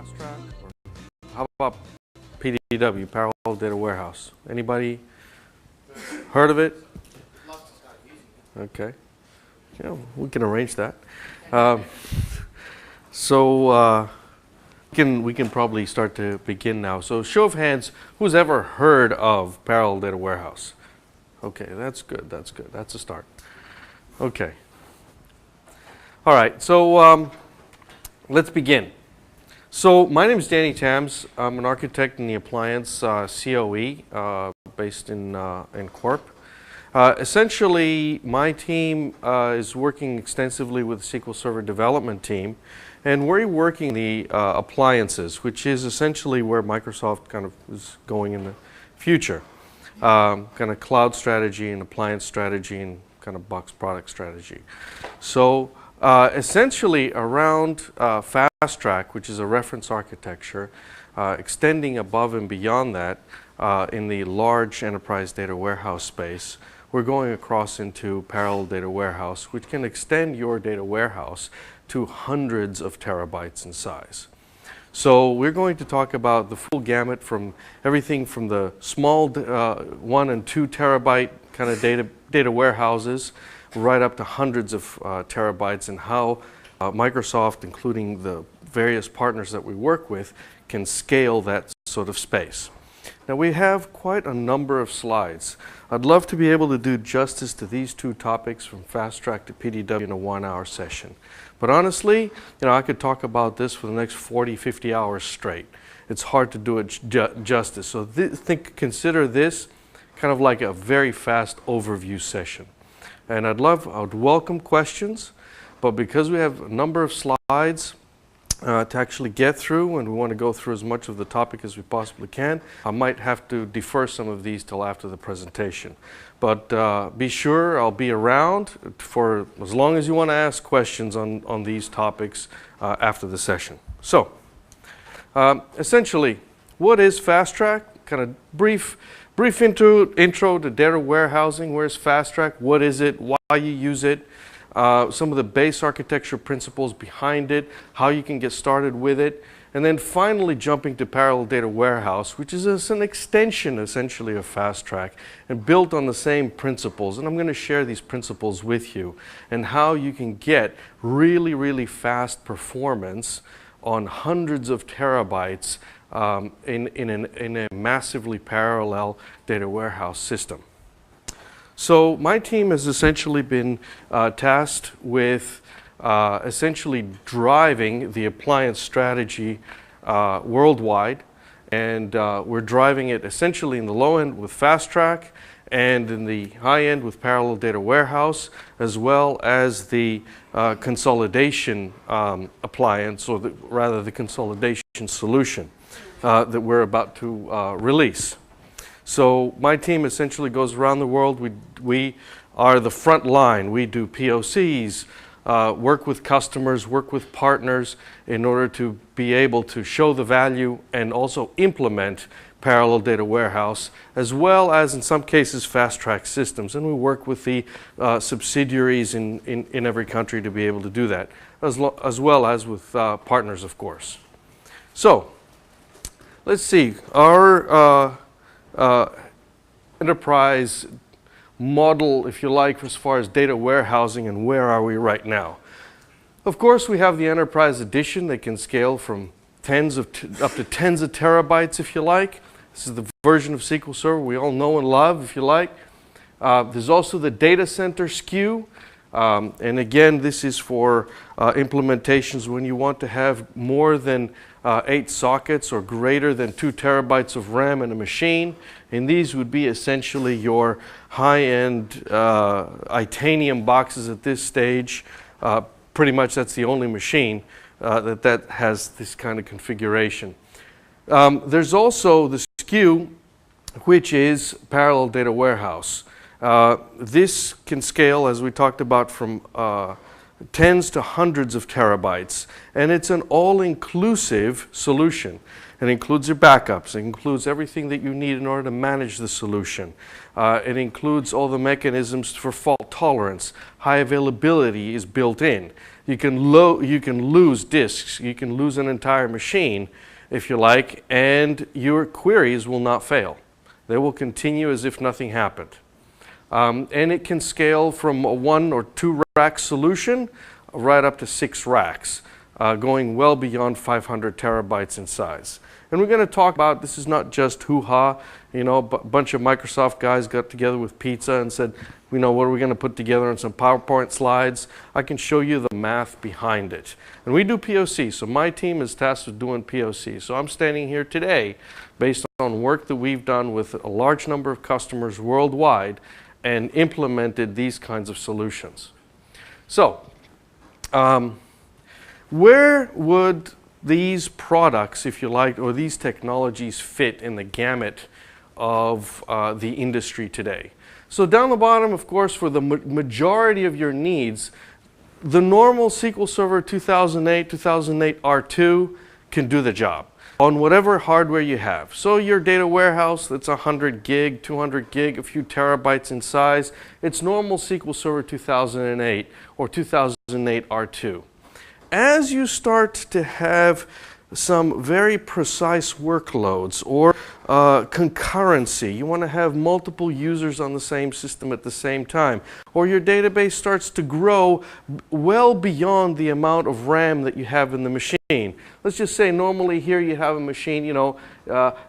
Fast Track? Or how about PDW, Parallel Data Warehouse? Anybody heard of it? Okay. Yeah, we can arrange that. We can probably start to begin now. So show of hands, who's ever heard of Parallel Data Warehouse? Okay, that's good, that's good. That's a start. Okay. All right, so let's begin. So my name is Danny Tams. I'm an architect in the appliance COE based in Corp. Essentially, my team is working extensively with the SQL Server development team, and we're working the appliances, which is essentially where Microsoft kind of is going in the future. Kind of cloud strategy and appliance strategy and kind of box product strategy. So essentially around Fast Track, which is a reference architecture, extending above and beyond that in the large enterprise data warehouse space, we're going across into Parallel Data Warehouse, which can extend your data warehouse to hundreds of terabytes in size. So we're going to talk about the full gamut from everything from the small 1 and 2 terabyte kind of data warehouses right up to hundreds of terabytes, and how Microsoft, including the various partners that we work with, can scale that sort of space. Now we have quite a number of slides. I'd love to be able to do justice to these two topics from Fast Track to PDW in a 1-hour session. But honestly, I could talk about this for the next 40, 50 hours straight. It's hard to do it justice. So consider this kind of like a very fast overview session. And I would welcome questions, but because we have a number of slides to actually get through, and we want to go through as much of the topic as we possibly can, I might have to defer some of these till after the presentation. But be sure I'll be around for as long as you want to ask questions on these topics after the session. So, essentially, what is Fast Track? Kind of brief intro to data warehousing. Where's Fast Track? What is it? Why you use it? Some of the base architecture principles behind it, how you can get started with it, and then finally jumping to Parallel Data Warehouse, which is an extension essentially of Fast Track and built on the same principles. And I'm going to share these principles with you and how you can get really, really fast performance on hundreds of terabytes in a massively parallel data warehouse system. So my team has essentially been tasked with essentially driving the appliance strategy worldwide, and we're driving it essentially in the low end with Fast Track and in the high end with Parallel Data Warehouse, as well as the consolidation appliance, or rather the consolidation solution that we're about to release. So my team essentially goes around the world. We are the front line. We do POCs, work with customers, work with partners in order to be able to show the value and also implement Parallel Data Warehouse, as well as in some cases Fast Track systems. And we work with the subsidiaries in every country to be able to do that, as well as with partners, of course. So let's see. Our enterprise model, if you like, as far as data warehousing and where are we right now. Of course, we have the Enterprise Edition that can scale from up to tens of terabytes, if you like. This is the version of SQL Server we all know and love, if you like. There's also the Data Center SKU. And again, this is for implementations when you want to have more than 8 sockets or greater than 2 terabytes of RAM in a machine. And these would be essentially your high-end Itanium boxes at this stage. Pretty much that's the only machine that has this kind of configuration. There's also the SKU, which is Parallel Data Warehouse. This can scale, as we talked about, from tens to hundreds of terabytes, and it's an all-inclusive solution. It includes your backups, it includes everything that you need in order to manage the solution. It includes all the mechanisms for fault tolerance. High availability is built in. You can lose disks. You can lose an entire machine, if you like, and your queries will not fail. They will continue as if nothing happened. And it can scale from a 1 or 2 rack solution right up to 6 racks, going well beyond 500 terabytes in size. And we're going to talk about, this is not just hoo-ha, you know, a bunch of Microsoft guys got together with pizza and said, you know, what are we going to put together on some PowerPoint slides? I can show you the math behind it. And we do POC, so my team is tasked with doing POC. So I'm standing here today based on work that we've done with a large number of customers worldwide and implemented these kinds of solutions. So, where would these products, if you like, or these technologies fit in the gamut of the industry today? So down the bottom, of course, for the majority of your needs, the normal SQL Server 2008 R2 can do the job on whatever hardware you have. So your data warehouse that's 100 gig, 200 gig, a few terabytes in size, it's normal SQL Server 2008 or 2008 R2. As you start to have some very precise workloads or concurrency, you want to have multiple users on the same system at the same time, or your database starts to grow well beyond the amount of RAM that you have in the machine. Let's just say normally here you have a machine, you know,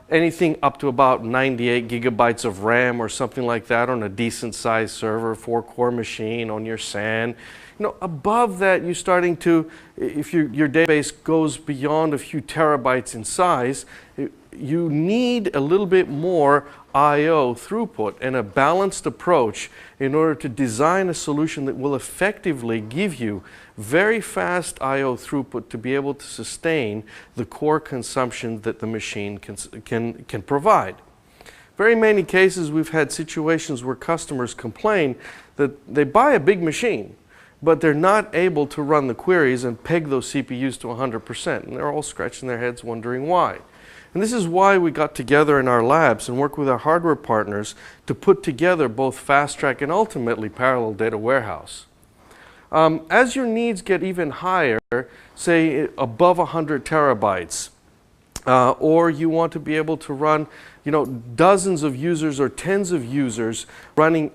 anything up to about 98 gigabytes of RAM or something like that on a decent sized server, 4-core machine on your SAN. You know, above that, you're starting to, if your database goes beyond a few terabytes in size, you need a little bit more I/O throughput and a balanced approach in order to design a solution that will effectively give you very fast I/O throughput to be able to sustain the core consumption that the machine can provide. Very many cases we've had situations where customers complain that they buy a big machine, but they're not able to run the queries and peg those CPUs to 100%. And they're all scratching their heads wondering why. And this is why we got together in our labs and worked with our hardware partners to put together both Fast Track and ultimately Parallel Data Warehouse. As your needs get even higher, say above 100 terabytes, or you want to be able to run, you know, dozens of users or tens of users running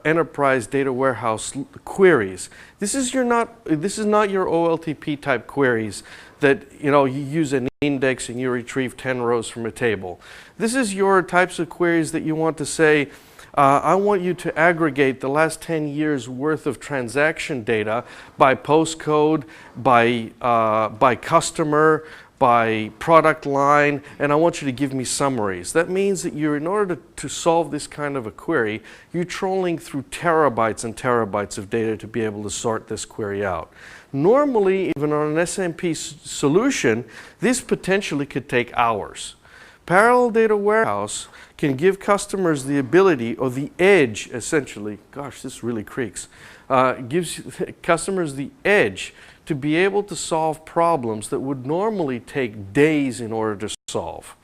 enterprise data warehouse queries. This is not your OLTP type queries that, you know, you use an index and you retrieve 10 rows from a table. This is your types of queries that you want to say, I want you to aggregate the last 10 years worth of transaction data by postcode, by customer, by product line, and I want you to give me summaries. That means that in order to solve this kind of a query, you're trolling through terabytes and terabytes of data to be able to sort this query out. Normally, even on an SMP solution, this potentially could take hours. Parallel Data Warehouse can give customers the ability, or the edge essentially, gosh, this really creaks, gives customers the edge to be able to solve problems that would normally take days in order to solve,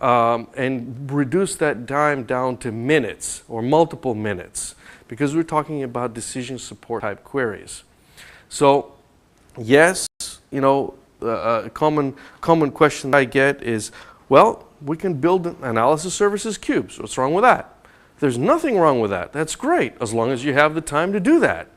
and reduce that time down to minutes or multiple minutes, because we're talking about decision support type queries. So yes, you know, a common question I get is, well, we can build analysis services cubes. What's wrong with that? There's nothing wrong with that. That's great, as long as you have the time to do that.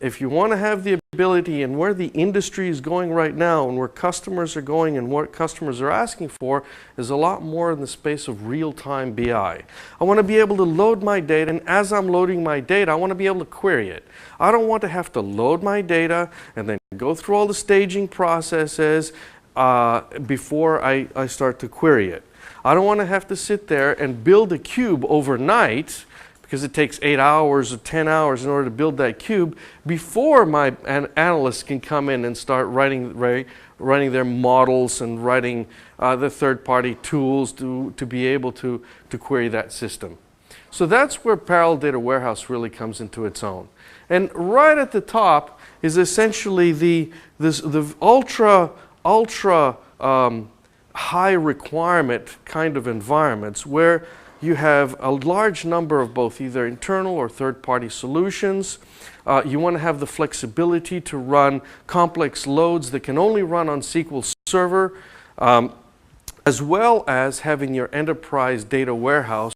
If you want to have the ability, and where the industry is going right now and where customers are going and what customers are asking for is a lot more in the space of real-time BI. I want to be able to load my data, and as I'm loading my data, I want to be able to query it. I don't want to have to load my data and then go through all the staging processes before I start to query it. I don't want to have to sit there and build a cube overnight, because it takes 8 hours or 10 hours in order to build that cube, before my analysts can come in and start writing their models and writing the third-party tools to be able to query that system. So that's where Parallel Data Warehouse really comes into its own. And right at the top is essentially the ultra high requirement kind of environments where you have a large number of both either internal or third-party solutions. You want to have the flexibility to run complex loads that can only run on SQL Server, as well as having your enterprise data warehouse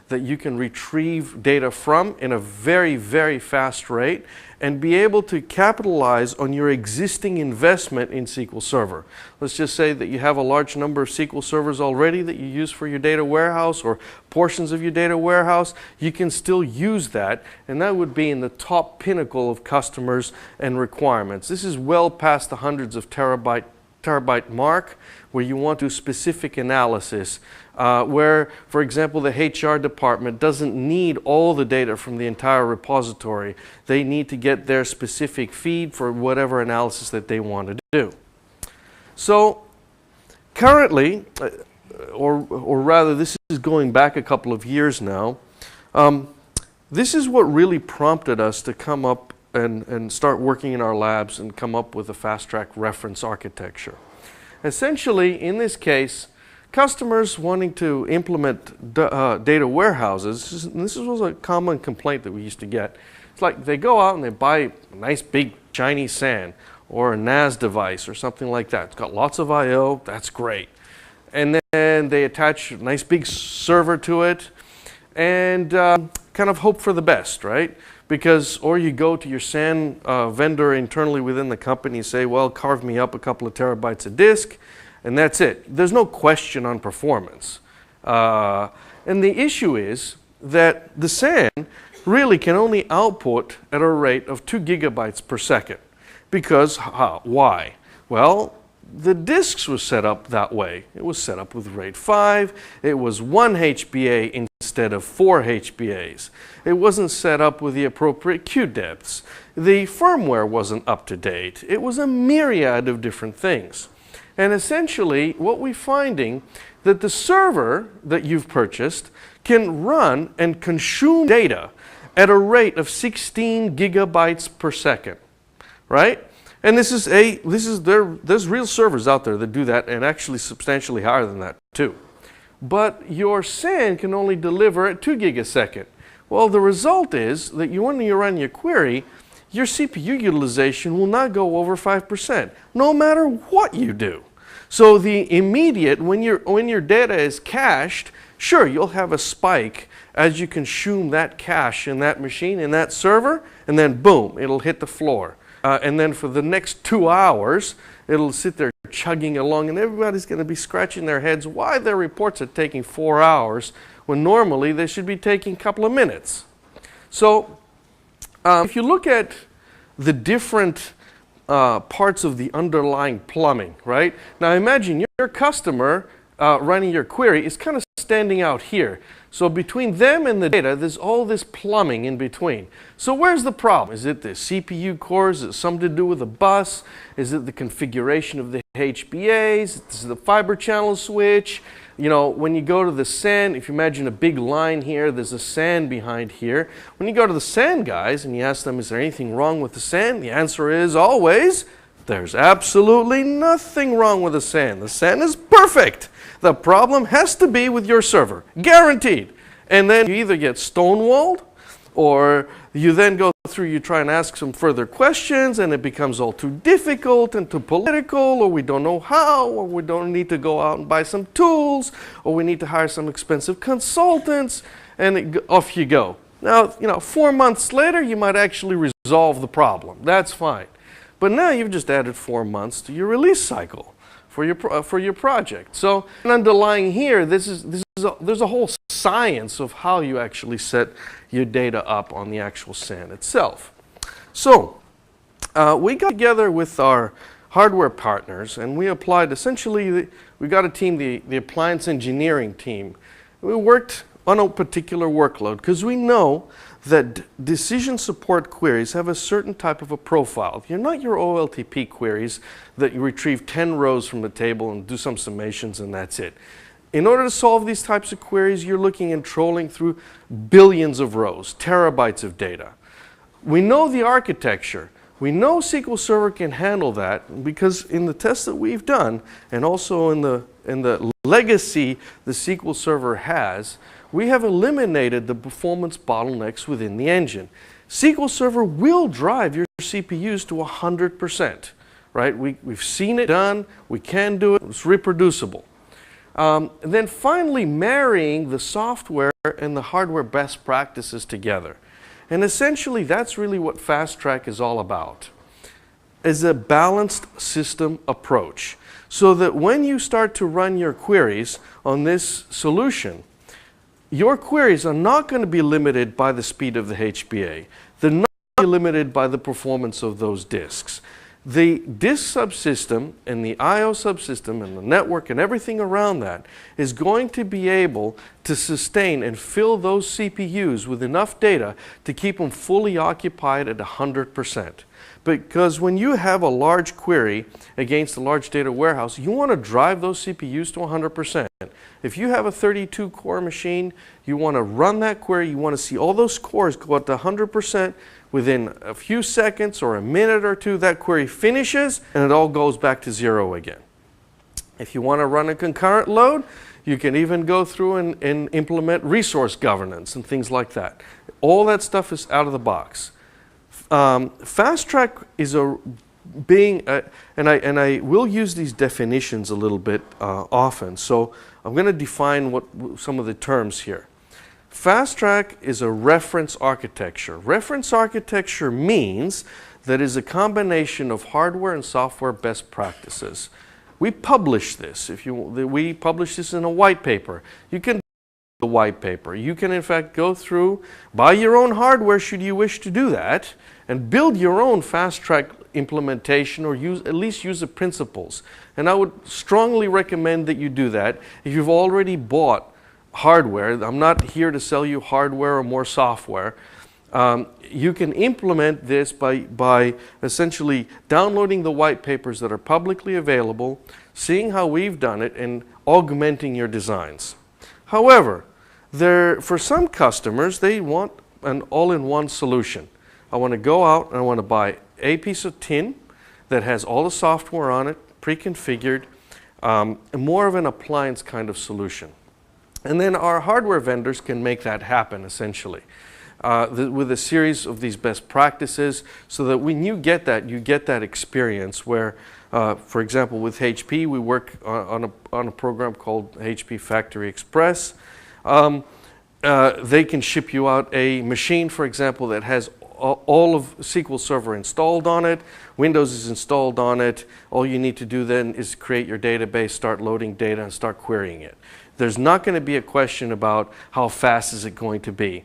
that you can retrieve data from in a very, very fast rate and be able to capitalize on your existing investment in SQL Server. Let's just say that you have a large number of SQL servers already that you use for your data warehouse or portions of your data warehouse. You can still use that, and that would be in the top pinnacle of customers and requirements. This is well past the hundreds of terabyte mark, where you want to do specific analysis, where, for example, the HR department doesn't need all the data from the entire repository. They need to get their specific feed for whatever analysis that they want to do. So currently, or rather this is going back a couple of years now, this is what really prompted us to come up and start working in our labs and come up with a fast-track reference architecture. Essentially, in this case, customers wanting to implement data warehouses, and this was a common complaint that we used to get. It's like they go out and they buy a nice big shiny SAN or a NAS device or something like that. It's got lots of I/O, that's great. And then they attach a nice big server to it and kind of hope for the best, right? Because, or you go to your SAN vendor internally within the company and say, well, carve me up a couple of terabytes of disk, and that's it. There's no question on performance. And the issue is that the SAN really can only output at a rate of 2 gigabytes per second. Because, why? Well, the disks were set up that way. It was set up with RAID 5. It was 1 HBA instead of 4 HBAs. It wasn't set up with the appropriate queue depths. The firmware wasn't up to date. It was a myriad of different things. And essentially, what we're finding that the server that you've purchased can run and consume data at a rate of 16 gigabytes per second, right? And there's real servers out there that do that, and actually substantially higher than that too. But your SAN can only deliver at 2 gig a second. Well, the result is that when you run your query, your CPU utilization will not go over 5%, no matter what you do. So the immediate, when your data is cached, sure, you'll have a spike as you consume that cache in that machine, in that server, and then boom, it'll hit the floor. And then for the next 2 hours, it'll sit there chugging along, and everybody's going to be scratching their heads why their reports are taking 4 hours when normally they should be taking a couple of minutes. So if you look at the different parts of the underlying plumbing, right? Now imagine your customer running your query is kind of standing out here. So between them and the data, there's all this plumbing in between. So where's the problem? Is it the CPU cores? Is it something to do with the bus? Is it the configuration of the HBAs? Is it the fiber channel switch? You know, when you go to the SAN, if you imagine a big line here, there's a SAN behind here. When you go to the SAN guys and you ask them, is there anything wrong with the SAN? The answer is always, there's absolutely nothing wrong with the SAN. The SAN is perfect. The problem has to be with your server, guaranteed. And then you either get stonewalled, or you then go through, you try and ask some further questions, and it becomes all too difficult and too political, or we don't know how, or we don't need to go out and buy some tools, or we need to hire some expensive consultants, and off you go. Now, 4 months later, you might actually resolve the problem. That's fine. But now you've just added 4 months to your release cycle for your project. So underlying here, there's a whole science of how you actually set your data up on the actual SAN itself. So we got together with our hardware partners, and we applied essentially, we got a team, the appliance engineering team. We worked on a particular workload because we know that decision support queries have a certain type of a profile. You're not your OLTP queries that you retrieve 10 rows from the table and do some summations and that's it. In order to solve these types of queries, you're looking and trolling through billions of rows, terabytes of data. We know the architecture. We know SQL Server can handle that because in the tests that we've done, and also in the legacy the SQL Server has, we have eliminated the performance bottlenecks within the engine. SQL Server will drive your CPUs to 100%, right? We've seen it done, we can do it, it's reproducible. And then finally marrying the software and the hardware best practices together. And essentially that's really what Fast Track is all about, is a balanced system approach. So that when you start to run your queries on this solution, your queries are not going to be limited by the speed of the HBA. They're not going to be limited by the performance of those disks. The disk subsystem and the I/O subsystem and the network and everything around that is going to be able to sustain and fill those CPUs with enough data to keep them fully occupied at 100%. Because when you have a large query against a large data warehouse, you want to drive those CPUs to 100%. If you have a 32-core machine, you want to run that query, you want to see all those cores go up to 100% within a few seconds or a minute or two. That query finishes and it all goes back to zero again. If you want to run a concurrent load, you can even go through and implement resource governance and things like that. All that stuff is out of the box. Fast Track is and I will use these definitions a little bit often, so I'm going to define some of the terms here. Fast Track is a reference architecture. Reference architecture means that it is a combination of hardware and software best practices. We publish this. We publish this in a white paper. You can the white paper. You can in fact go through, buy your own hardware should you wish to do that, and build your own Fast Track implementation, or at least use the principles. And I would strongly recommend that you do that. If you've already bought hardware, I'm not here to sell you hardware or more software. You can implement this by essentially downloading the white papers that are publicly available, seeing how we've done it, and augmenting your designs. However, for some customers, they want an all-in-one solution. I want to go out and I want to buy a piece of tin that has all the software on it, pre-configured, more of an appliance kind of solution. And then our hardware vendors can make that happen, essentially, with a series of these best practices, so that when you get that experience where, for example, with HP, we work on a program called HP Factory Express. They can ship you out a machine, for example, that has all of SQL Server installed on it. Windows is installed on it. All you need to do then is create your database, start loading data, and start querying it. There's not going to be a question about how fast is it going to be.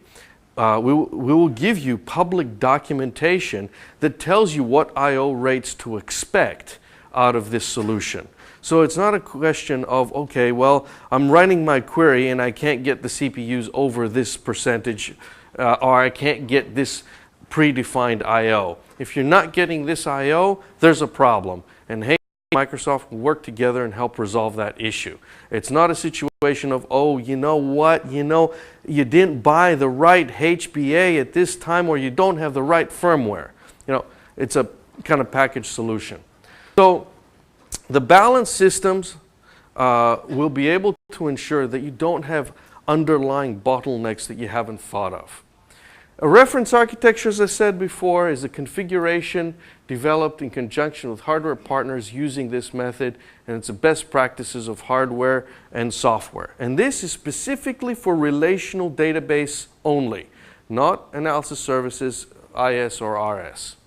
We will give you public documentation that tells you what I/O rates to expect out of this solution. So it's not a question of, okay, well, I'm running my query and I can't get the CPUs over this percentage, or I can't get this predefined I/O. If you're not getting this I/O, there's a problem. And hey, Microsoft will work together and help resolve that issue. It's not a situation of, oh, you know what, you didn't buy the right HBA at this time, or you don't have the right firmware. It's a kind of package solution. So the balanced systems will be able to ensure that you don't have underlying bottlenecks that you haven't thought of. A reference architecture, as I said before, is a configuration developed in conjunction with hardware partners using this method, and it's the best practices of hardware and software. And this is specifically for relational database only, not analysis services, IS or RS.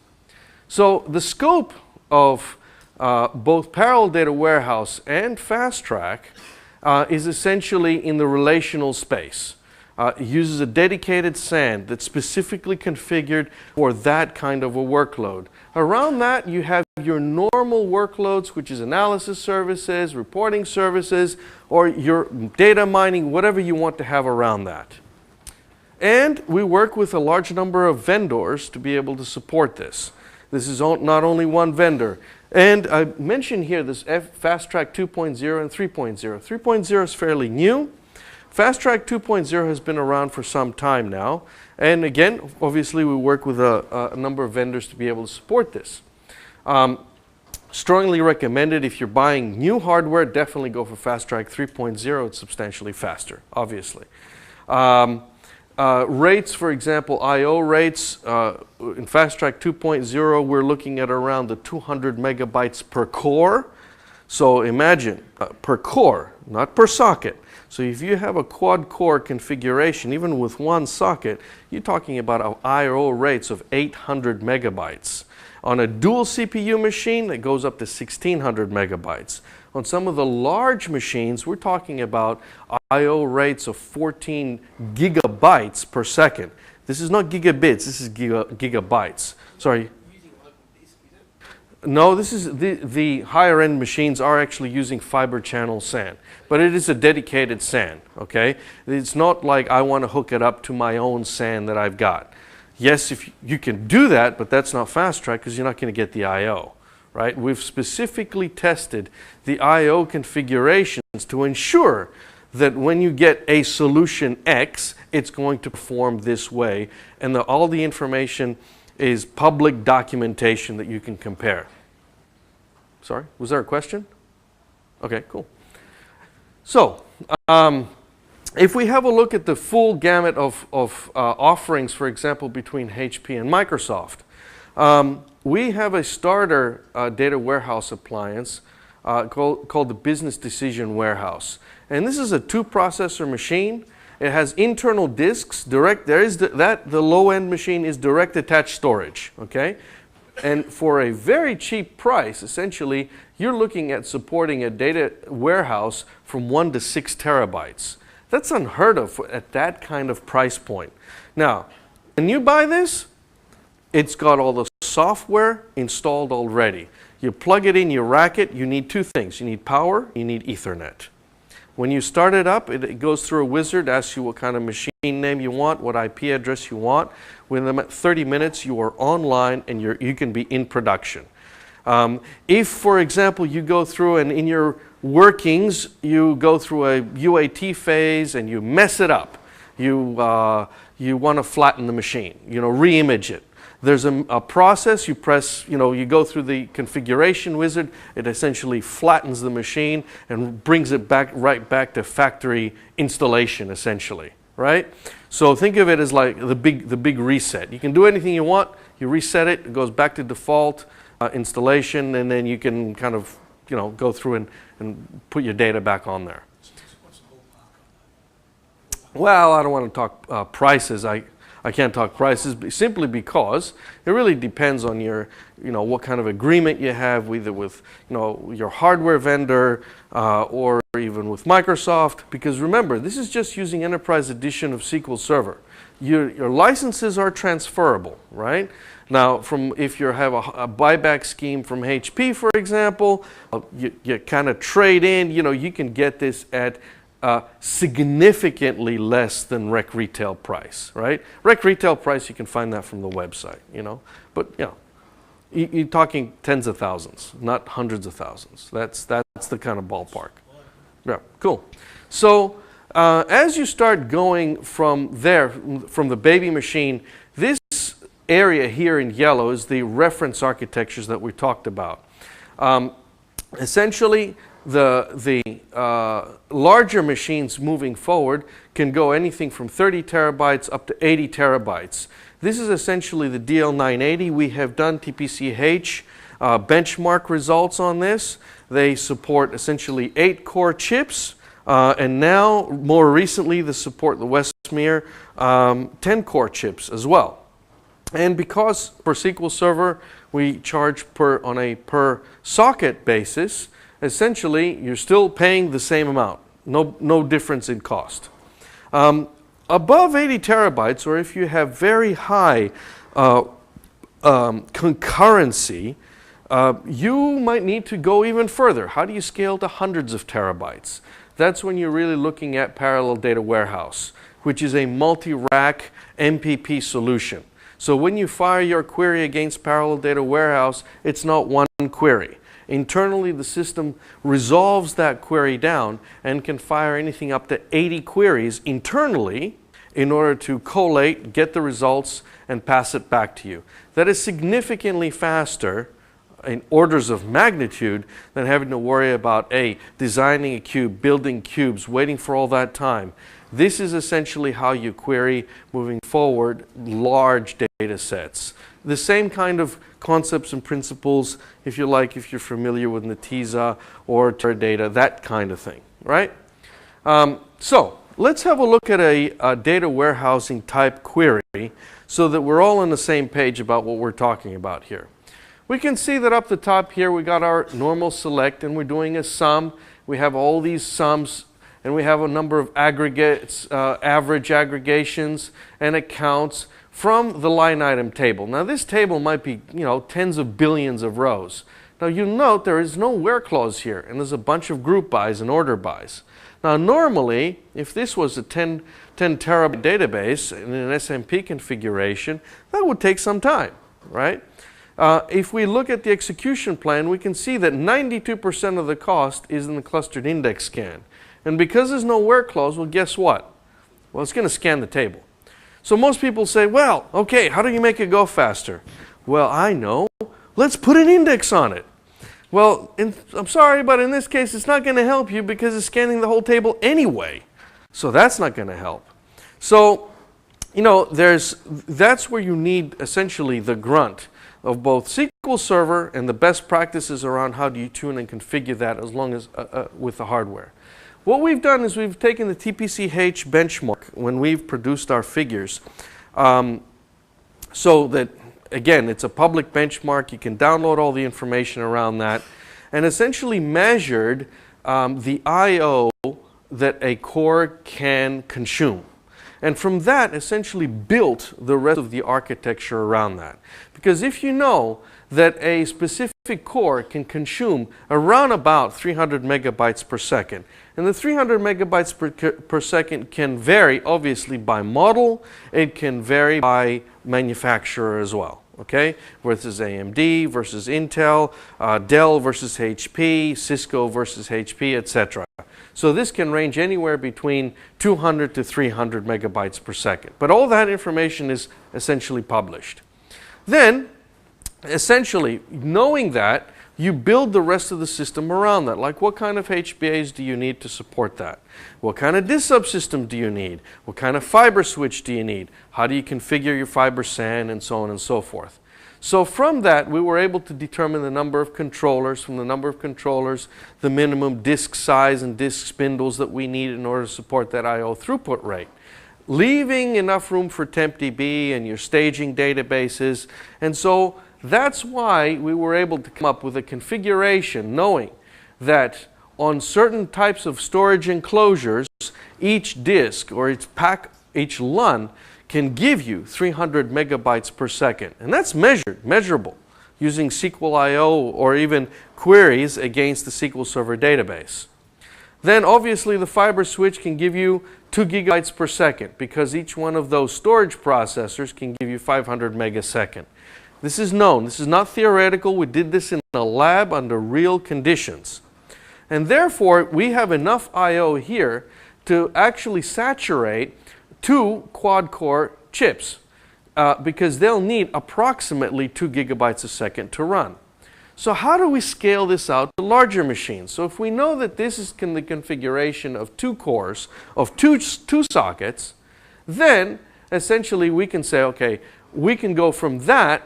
So the scope of both Parallel Data Warehouse and Fast Track is essentially in the relational space. It uses a dedicated SAN that's specifically configured for that kind of a workload. Around that, you have your normal workloads, which is analysis services, reporting services, or your data mining, whatever you want to have around that. And we work with a large number of vendors to be able to support this. This is not only one vendor. And I mentioned here this Fast Track 2.0 and 3.0. 3.0 is fairly new. Fast Track 2.0 has been around for some time now. And again, obviously we work with a number of vendors to be able to support this. Strongly recommended if you're buying new hardware, definitely go for Fast Track 3.0. It's substantially faster, obviously. Rates, for example, I/O rates, in FastTrack 2.0, we're looking at around the 200 megabytes per core. So imagine, per core, not per socket. So if you have a quad-core configuration, even with one socket, you're talking about I/O rates of 800 megabytes. On a dual CPU machine, it goes up to 1600 megabytes. On some of the large machines, we're talking about I/O rates of 14 gigabytes per second. This is not gigabits, this is gigabytes. Sorry. No, this is the higher end machines are actually using fiber channel SAN, but it is a dedicated SAN, okay? It's not like I want to hook it up to my own SAN that I've got. Yes, if you can do that, but that's not FastTrack because you're not going to get the I/O, right? We've specifically tested the I/O configurations to ensure that when you get a solution X, it's going to perform this way, and all the information is public documentation that you can compare. Sorry, was there a question? Okay, cool. So, if we have a look at the full gamut of offerings, for example, between HP and Microsoft, we have a starter data warehouse appliance called the Business Decision Warehouse. And this is a 2-processor machine. It has internal disks, the low-end machine is direct attached storage, okay? And for a very cheap price, essentially, you're looking at supporting a data warehouse from 1 to 6 terabytes. That's unheard of at that kind of price point. Now, when you buy this, it's got all the software installed already. You plug it in, you rack it, you need 2 things. You need power, you need Ethernet. When you start it up, it goes through a wizard, asks you what kind of machine name you want, what IP address you want. Within 30 minutes, you are online and you can be in production. If, for example, you go through and in your workings, you go through a UAT phase and you mess it up, you want to flatten the machine, re-image it. There's a process, you press, you go through the configuration wizard, it essentially flattens the machine and brings it right back to factory installation, essentially, right? So think of it as like the big reset. You can do anything you want, you reset it, it goes back to default installation, and then you can kind of, go through and put your data back on there. Well, I don't want to talk prices. I can't talk prices simply because it really depends on your, what kind of agreement you have, either with, your hardware vendor or even with Microsoft. Because remember, this is just using Enterprise Edition of SQL Server. Your licenses are transferable, right? Now, if you have a buyback scheme from HP, for example, you kind of trade in. You can get this at significantly less than rec retail price, right? Rec retail price, you can find that from the website, But, you're talking tens of thousands, not hundreds of thousands. That's the kind of ballpark. Yeah, cool. So, as you start going from the baby machine, this area here in yellow is the reference architectures that we talked about. Essentially, the larger machines moving forward can go anything from 30 terabytes up to 80 terabytes. This is essentially the DL980. We have done TPCH benchmark results on this. They support essentially 8-core chips, and now, more recently, they support the Westmere 10-core chips as well. And because for SQL Server, we charge on a per socket basis, essentially, you're still paying the same amount. No difference in cost. Above 80 terabytes, or if you have very high concurrency, you might need to go even further. How do you scale to hundreds of terabytes? That's when you're really looking at Parallel Data Warehouse, which is a multi-rack MPP solution. So when you fire your query against Parallel Data Warehouse, it's not one query. Internally, the system resolves that query down and can fire anything up to 80 queries internally in order to collate, get the results, and pass it back to you. That is significantly faster in orders of magnitude than having to worry about designing a cube, building cubes, waiting for all that time. This is essentially how you query, moving forward, large data sets. The same kind of concepts and principles, if you like, if you're familiar with Netezza or Teradata, that kind of thing, right? So let's have a look at a data warehousing type query so that we're all on the same page about what we're talking about here. We can see that up the top here we got our normal select and we're doing a sum. We have all these sums and we have a number of aggregates, average aggregations and accounts from the line item table. Now this table might be, tens of billions of rows. Now you note there is no where clause here and there's a bunch of group bys and order bys. Now normally, if this was a 10 terabyte database in an SMP configuration, that would take some time, right? If we look at the execution plan, we can see that 92% of the cost is in the clustered index scan. And because there's no where clause, well, guess what? Well, it's going to scan the table. So most people say, well, okay, how do you make it go faster? Well, I know. Let's put an index on it. Well, I'm sorry, but in this case, it's not going to help you because it's scanning the whole table anyway. So that's not going to help. So, that's where you need essentially the grunt of both SQL Server and the best practices around how do you tune and configure that as long as with the hardware. What we've done is we've taken the TPCH benchmark when we've produced our figures so that, again, it's a public benchmark. You can download all the information around that and essentially measured the I/O that a core can consume. And from that, essentially built the rest of the architecture around that. Because if you know that a specific core can consume around about 300 megabytes per second, and the 300 megabytes per second can vary, obviously, by model. It can vary by manufacturer as well, okay? Versus AMD versus Intel, Dell versus HP, Cisco versus HP, etc. So this can range anywhere between 200 to 300 megabytes per second. But all that information is essentially published. Then, essentially, knowing that, you build the rest of the system around that. Like what kind of HBAs do you need to support that? What kind of disk subsystem do you need? What kind of fiber switch do you need? How do you configure your fiber SAN and so on and so forth? So from that, we were able to determine the number of controllers. From the number of controllers, the minimum disk size and disk spindles that we need in order to support that I/O throughput rate, leaving enough room for TempDB and your staging databases. And so that's why we were able to come up with a configuration knowing that on certain types of storage enclosures, each disk or each LUN can give you 300 megabytes per second. And that's measurable, using SQL I/O or even queries against the SQL Server database. Then obviously the fiber switch can give you 2 gigabytes per second because each one of those storage processors can give you 500 megasecond. This is known. This is not theoretical. We did this in a lab under real conditions. And therefore, we have enough I/O here to actually saturate 2 quad-core chips because they'll need approximately 2 gigabytes a second to run. So how do we scale this out to larger machines? So if we know that this is the configuration of 2 cores, of two sockets, then essentially we can say, okay, we can go from that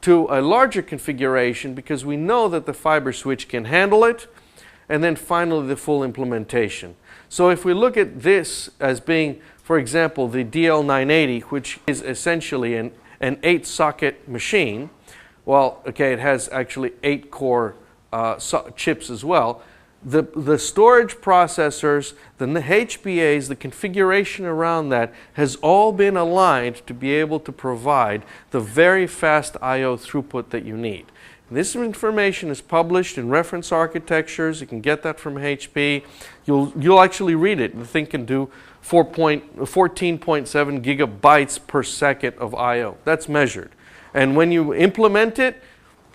to a larger configuration because we know that the fiber switch can handle it, and then finally the full implementation. So if we look at this as being, for example, the DL980, which is essentially an 8-socket machine, well, okay, it has actually 8 core chips as well. The storage processors, the HBAs, the configuration around that has all been aligned to be able to provide the very fast I/O throughput that you need. This information is published in reference architectures. You can get that from HP. You'll actually read it. The thing can do 14.7 gigabytes per second of I/O. That's measured. And when you implement it,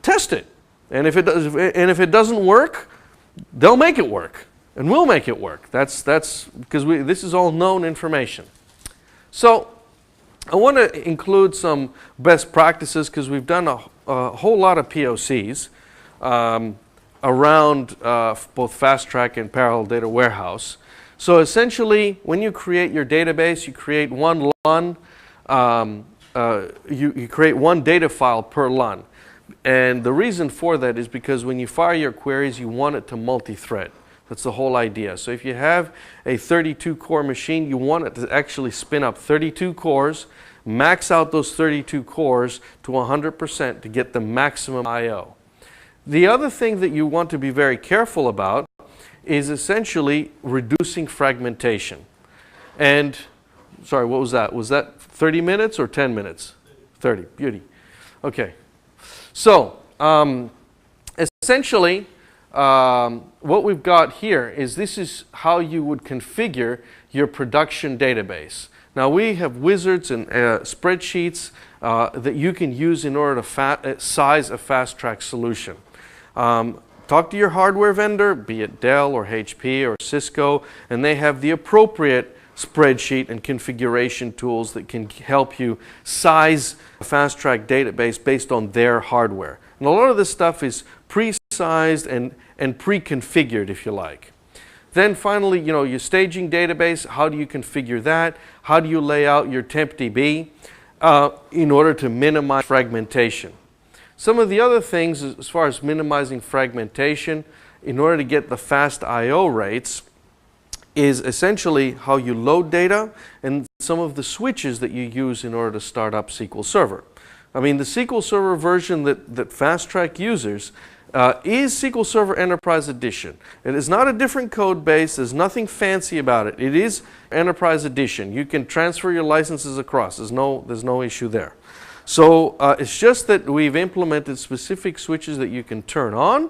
test it. And if it doesn't work, they'll make it work, and we'll make it work. That's because this is all known information. So I want to include some best practices because we've done a whole lot of POCs around both Fast Track and Parallel Data Warehouse. So essentially, when you create your database, you create one LUN, you create one data file per LUN. And the reason for that is because when you fire your queries, you want it to multi-thread. That's the whole idea. So if you have a 32-core machine, you want it to actually spin up 32 cores, max out those 32 cores to 100% to get the maximum I/O. The other thing that you want to be very careful about is essentially reducing fragmentation. And, sorry, what was that? Was that 30 minutes or 10 minutes? 30, beauty. Okay. So, essentially, what we've got here is this is how you would configure your production database. Now we have wizards and spreadsheets that you can use in order to size a fast-track solution. Talk to your hardware vendor, be it Dell or HP or Cisco, and they have the appropriate spreadsheet and configuration tools that can help you size a fast-track database based on their hardware. And a lot of this stuff is pre-sized and pre-configured, if you like. Then finally, your staging database, how do you configure that? How do you lay out your TempDB in order to minimize fragmentation? Some of the other things as far as minimizing fragmentation in order to get the fast I/O rates is essentially how you load data and some of the switches that you use in order to start up SQL Server. I mean, the SQL Server version that Fast-Track uses is SQL Server Enterprise Edition. It is not a different code base. There's nothing fancy about it. It is Enterprise Edition. You can transfer your licenses across. There's no issue there. So it's just that we've implemented specific switches that you can turn on,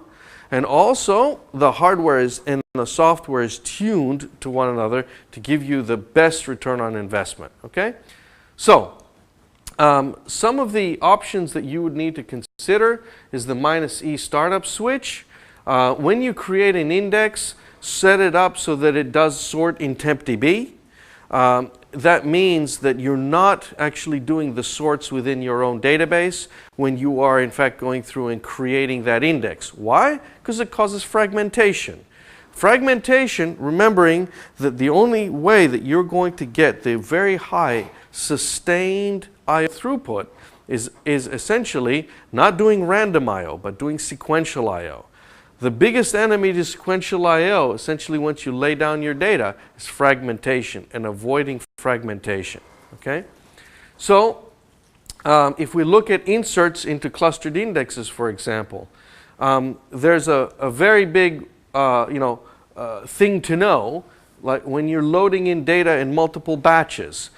and also the hardware and the software is tuned to one another to give you the best return on investment. Okay? So some of the options that you would need to consider is the -E startup switch. When you create an index, set it up so that it does sort in TempDB. That means that you're not actually doing the sorts within your own database when you are in fact going through and creating that index. Why? Because it causes fragmentation. Fragmentation, remembering that the only way that you're going to get the very high sustained I/O throughput is essentially not doing random I/O, but doing sequential I/O. The biggest enemy to sequential I/O, essentially once you lay down your data, is fragmentation and avoiding fragmentation. Okay? So, if we look at inserts into clustered indexes, for example, there's a very big thing to know, like when you're loading in data in multiple batches.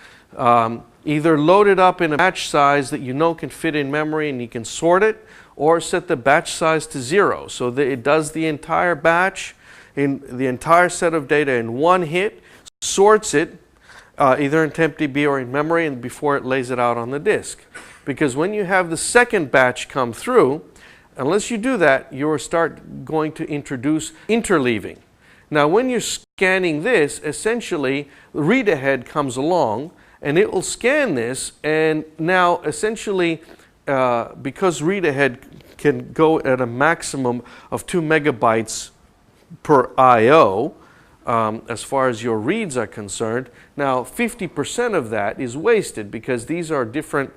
Either load it up in a batch size that you know can fit in memory and you can sort it, or set the batch size to 0 so that it does the entire batch in the entire set of data in one hit, sorts it either in TempDB or in memory and before it lays it out on the disk. Because when you have the second batch come through, unless you do that, you'll start going to introduce interleaving. Now when you're scanning this, essentially read ahead comes along and it will scan this, and now essentially because read ahead can go at a maximum of 2 megabytes per I/O as far as your reads are concerned. Now 50% of that is wasted because these are different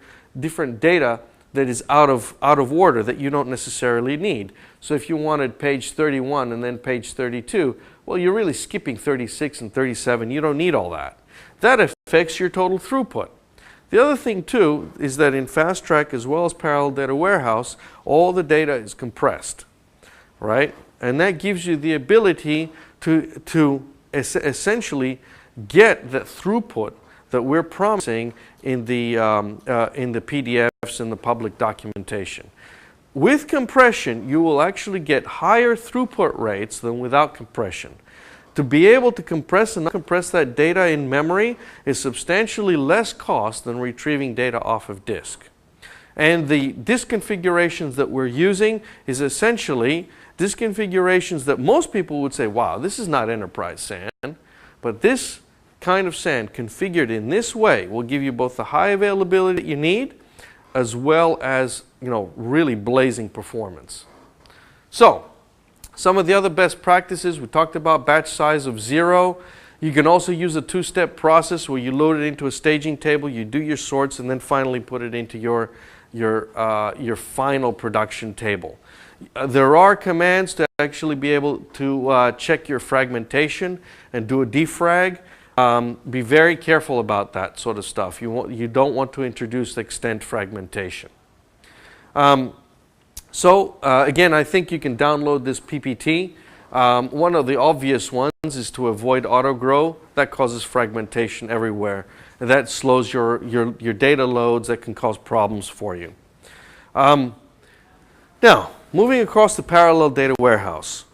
data that is out of order that you don't necessarily need. So if you wanted page 31 and then page 32, well, you're really skipping 36 and 37. You don't need all that. That affects your total throughput. The other thing too is that in Fast-Track as well as Parallel Data Warehouse, all the data is compressed, right? And that gives you the ability to essentially get the throughput that we're promising in the PDFs and the public documentation. With compression, you will actually get higher throughput rates than without compression. To be able to compress and not compress that data in memory is substantially less cost than retrieving data off of disk. And the disk configurations that we're using is essentially disk configurations that most people would say, wow, this is not enterprise SAN, but this kind of SAN configured in this way will give you both the high availability that you need as well as, really blazing performance. So, some of the other best practices, we talked about batch size of 0. You can also use a two-step process where you load it into a staging table, you do your sorts, and then finally put it into your final production table. There are commands to actually be able to check your fragmentation and do a defrag. Be very careful about that sort of stuff. You don't want to introduce extent fragmentation. Again, I think you can download this PPT. One of the obvious ones is to avoid auto-grow. That causes fragmentation everywhere. And that slows your data loads. That can cause problems for you. Now, moving across the Parallel Data Warehouse.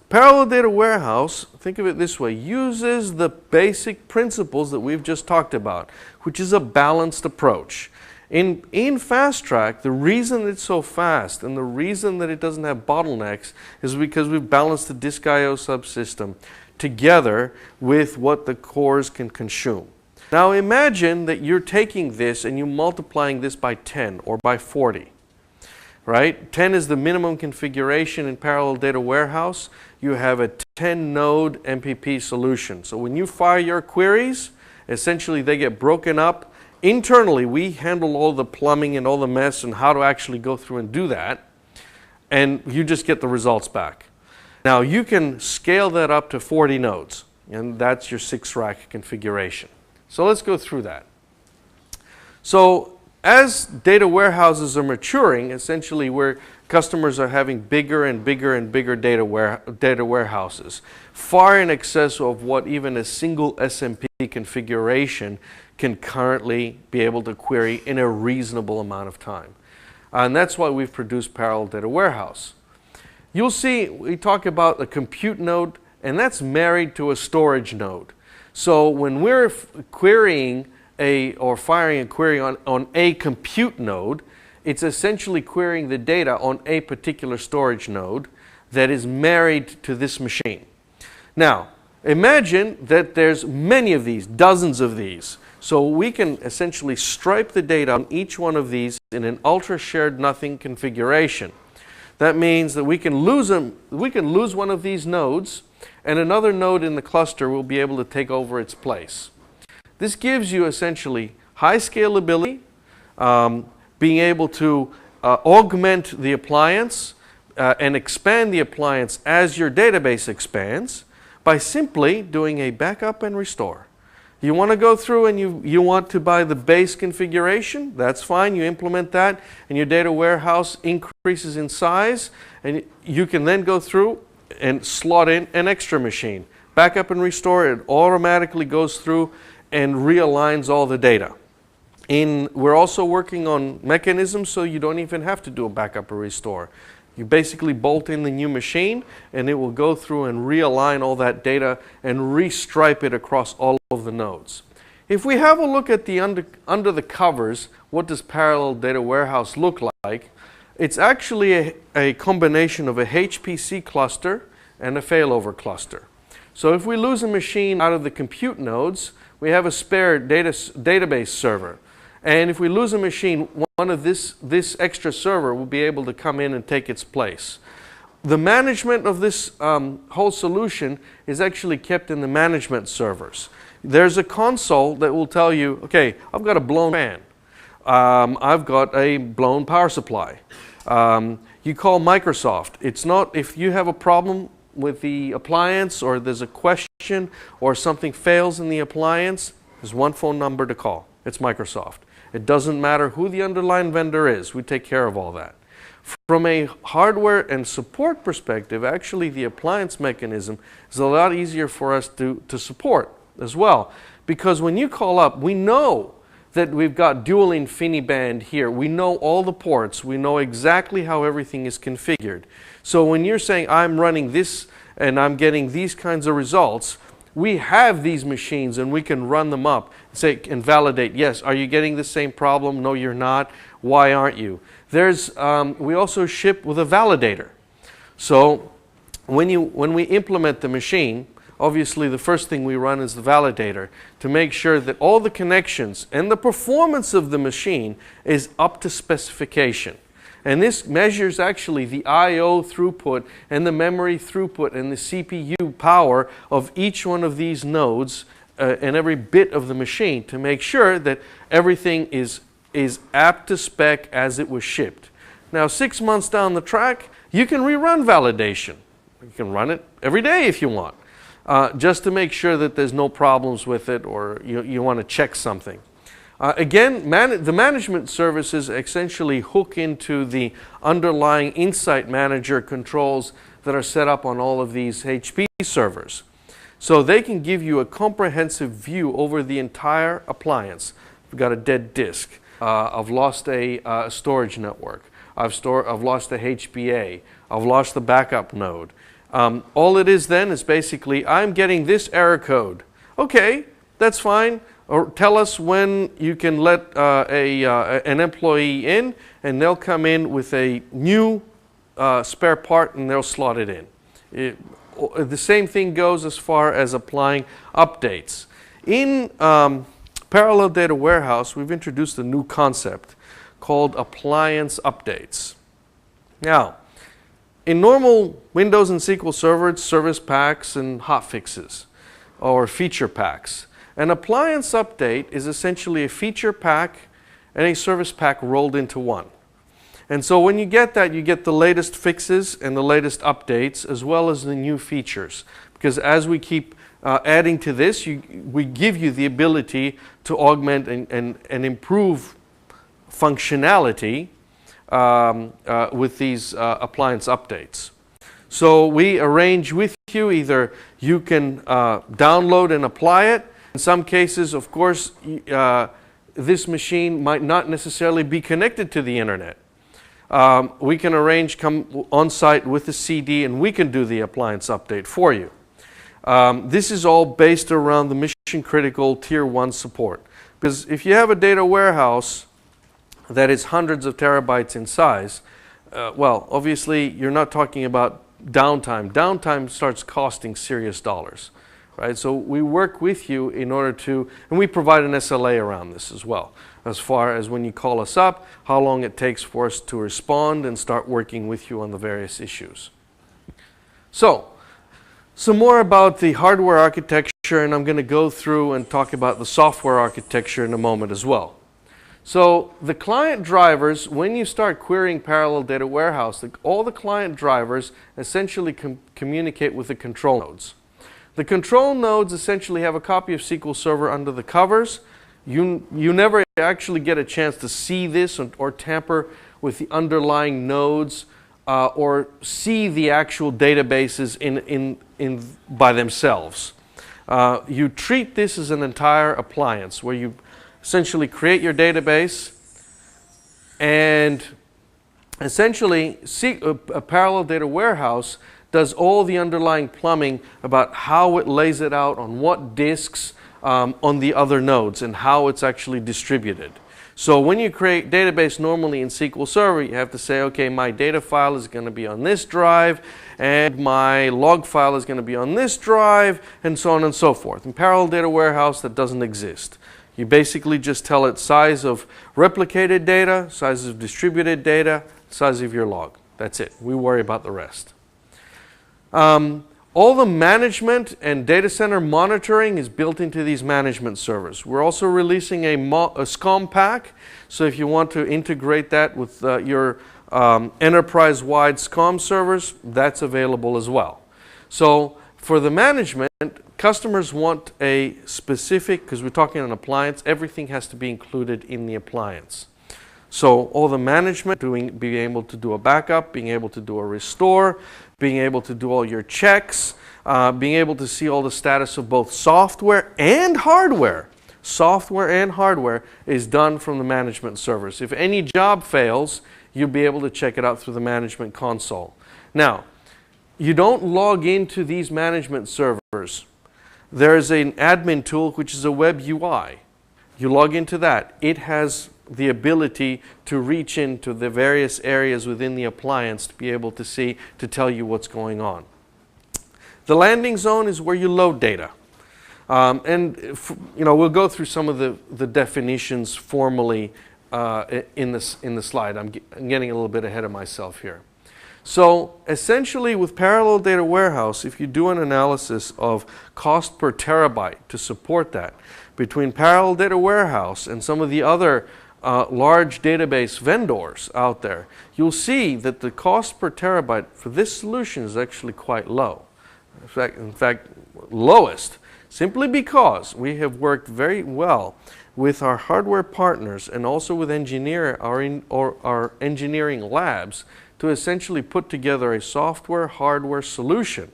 Parallel Data Warehouse, think of it this way, uses the basic principles that we've just talked about, which is a balanced approach. In FastTrack, the reason it's so fast and the reason that it doesn't have bottlenecks is because we've balanced the disk I/O subsystem together with what the cores can consume. Now imagine that you're taking this and you're multiplying this by 10 or by 40. Right? 10 is the minimum configuration in Parallel Data Warehouse. You have a 10-node MPP solution. So when you fire your queries, essentially they get broken up. Internally, we handle all the plumbing and all the mess and how to actually go through and do that. And you just get the results back. Now you can scale that up to 40 nodes. And that's your 6-rack configuration. So let's go through that. So as data warehouses are maturing, essentially where customers are having bigger and bigger and bigger data warehouses, far in excess of what even a single SMP configuration can currently be able to query in a reasonable amount of time. And that's why we've produced Parallel Data Warehouse. You'll see we talk about a compute node, and that's married to a storage node. So when we're querying or firing a query on a compute node, it's essentially querying the data on a particular storage node that is married to this machine. Now, imagine that there's many of these, dozens of these. So we can essentially stripe the data on each one of these in an ultra shared nothing configuration. That means that we can lose one of these nodes, and another node in the cluster will be able to take over its place. This gives you essentially high scalability, being able to augment the appliance and expand the appliance as your database expands by simply doing a backup and restore. You want to go through and you want to buy the base configuration, that's fine, you implement that and your data warehouse increases in size, and you can then go through and slot in an extra machine. Backup and restore, it automatically goes through and realigns all the data. We're also working on mechanisms so you don't even have to do a backup or restore. You basically bolt in the new machine and it will go through and realign all that data and restripe it across all of the nodes. If we have a look at the under the covers, what does Parallel Data Warehouse look like? It's actually a combination of a HPC cluster and a failover cluster. So if we lose a machine out of the compute nodes, we have a spare database server. And if we lose a machine, one of this extra server will be able to come in and take its place. The management of this whole solution is actually kept in the management servers. There's a console that will tell you, okay, I've got a blown fan. I've got a blown power supply. You call Microsoft. It's not, if you have a problem with the appliance or there's a question or something fails in the appliance, there's one phone number to call. It's Microsoft. It doesn't matter who the underlying vendor is. We take care of all that. From a hardware and support perspective, actually the appliance mechanism is a lot easier for us to support as well. Because when you call up, we know that we've got dual InfiniBand here. We know all the ports. We know exactly how everything is configured. So when you're saying, I'm running this and I'm getting these kinds of results, we have these machines and we can run them up and say and validate, yes, are you getting the same problem? No, you're not. Why aren't you? We also ship with a validator. So when we implement the machine, obviously the first thing we run is the validator to make sure that all the connections and the performance of the machine is up to specification. And this measures actually the I/O throughput and the memory throughput and the CPU power of each one of these nodes and every bit of the machine to make sure that everything is apt to spec as it was shipped. Now, 6 months down the track, you can rerun validation. You can run it every day if you want, just to make sure that there's no problems with it or you want to check something. Again, the management services essentially hook into the underlying Insight Manager controls that are set up on all of these HP servers. So they can give you a comprehensive view over the entire appliance. I've got a dead disk. I've lost a storage network. I've lost a HBA. I've lost the backup node. All it is then is basically, I'm getting this error code. Okay, that's fine. Or tell us when you can let an employee in, and they'll come in with a new spare part and they'll slot it in. The same thing goes as far as applying updates. In Parallel Data Warehouse, we've introduced a new concept called appliance updates. Now, in normal Windows and SQL Server, it's service packs and hotfixes or feature packs. An appliance update is essentially a feature pack and a service pack rolled into one. And so when you get that, you get the latest fixes and the latest updates as well as the new features. Because as we keep adding to this, we give you the ability to augment and improve functionality with these appliance updates. So we arrange with you, either you can download and apply it. In some cases, of course, this machine might not necessarily be connected to the internet. We can arrange, come on site with the CD, and we can do the appliance update for you. This is all based around the mission critical tier 1 support. Because if you have a data warehouse that is hundreds of terabytes in size, well, obviously you're not talking about downtime. Downtime starts costing serious dollars, right? So we work with you in order to, and we provide an SLA around this as well, as far as when you call us up, how long it takes for us to respond and start working with you on the various issues. So, some more about the hardware architecture, and I'm going to go through and talk about the software architecture in a moment as well. So the client drivers, when you start querying Parallel Data Warehouse, all the client drivers essentially communicate with the control nodes. The control nodes essentially have a copy of SQL Server under the covers. You never actually get a chance to see this or tamper with the underlying nodes or see the actual databases by themselves. You treat this as an entire appliance where you essentially create your database, and essentially a Parallel Data Warehouse does all the underlying plumbing about how it lays it out on what disks on the other nodes and how it's actually distributed. So when you create database normally in SQL Server, you have to say, okay, my data file is going to be on this drive, and my log file is going to be on this drive, and so on and so forth. In Parallel Data Warehouse, that doesn't exist. You basically just tell it size of replicated data, size of distributed data, size of your log. That's it. We worry about the rest. All the management and data center monitoring is built into these management servers. We're also releasing a SCOM pack, so if you want to integrate that with your enterprise-wide SCOM servers, that's available as well. So for the management, customers want a specific, because we're talking an appliance, everything has to be included in the appliance. So all the management, being able to do a backup, being able to do a restore, being able to do all your checks, being able to see all the status of both software and hardware. Software and hardware is done from the management servers. If any job fails, you'll be able to check it out through the management console. Now, you don't log into these management servers. There's an admin tool, which is a web UI. You log into that. It has the ability to reach into the various areas within the appliance to be able to see, to tell you what's going on. The landing zone is where you load data. We'll go through some of the definitions formally in the slide. I'm getting a little bit ahead of myself here. So essentially with Parallel Data Warehouse, if you do an analysis of cost per terabyte to support that, between Parallel Data Warehouse and some of the other large database vendors out there, you'll see that the cost per terabyte for this solution is actually quite low. In fact, lowest, simply because we have worked very well with our hardware partners and also with our engineering labs to essentially put together a software-hardware solution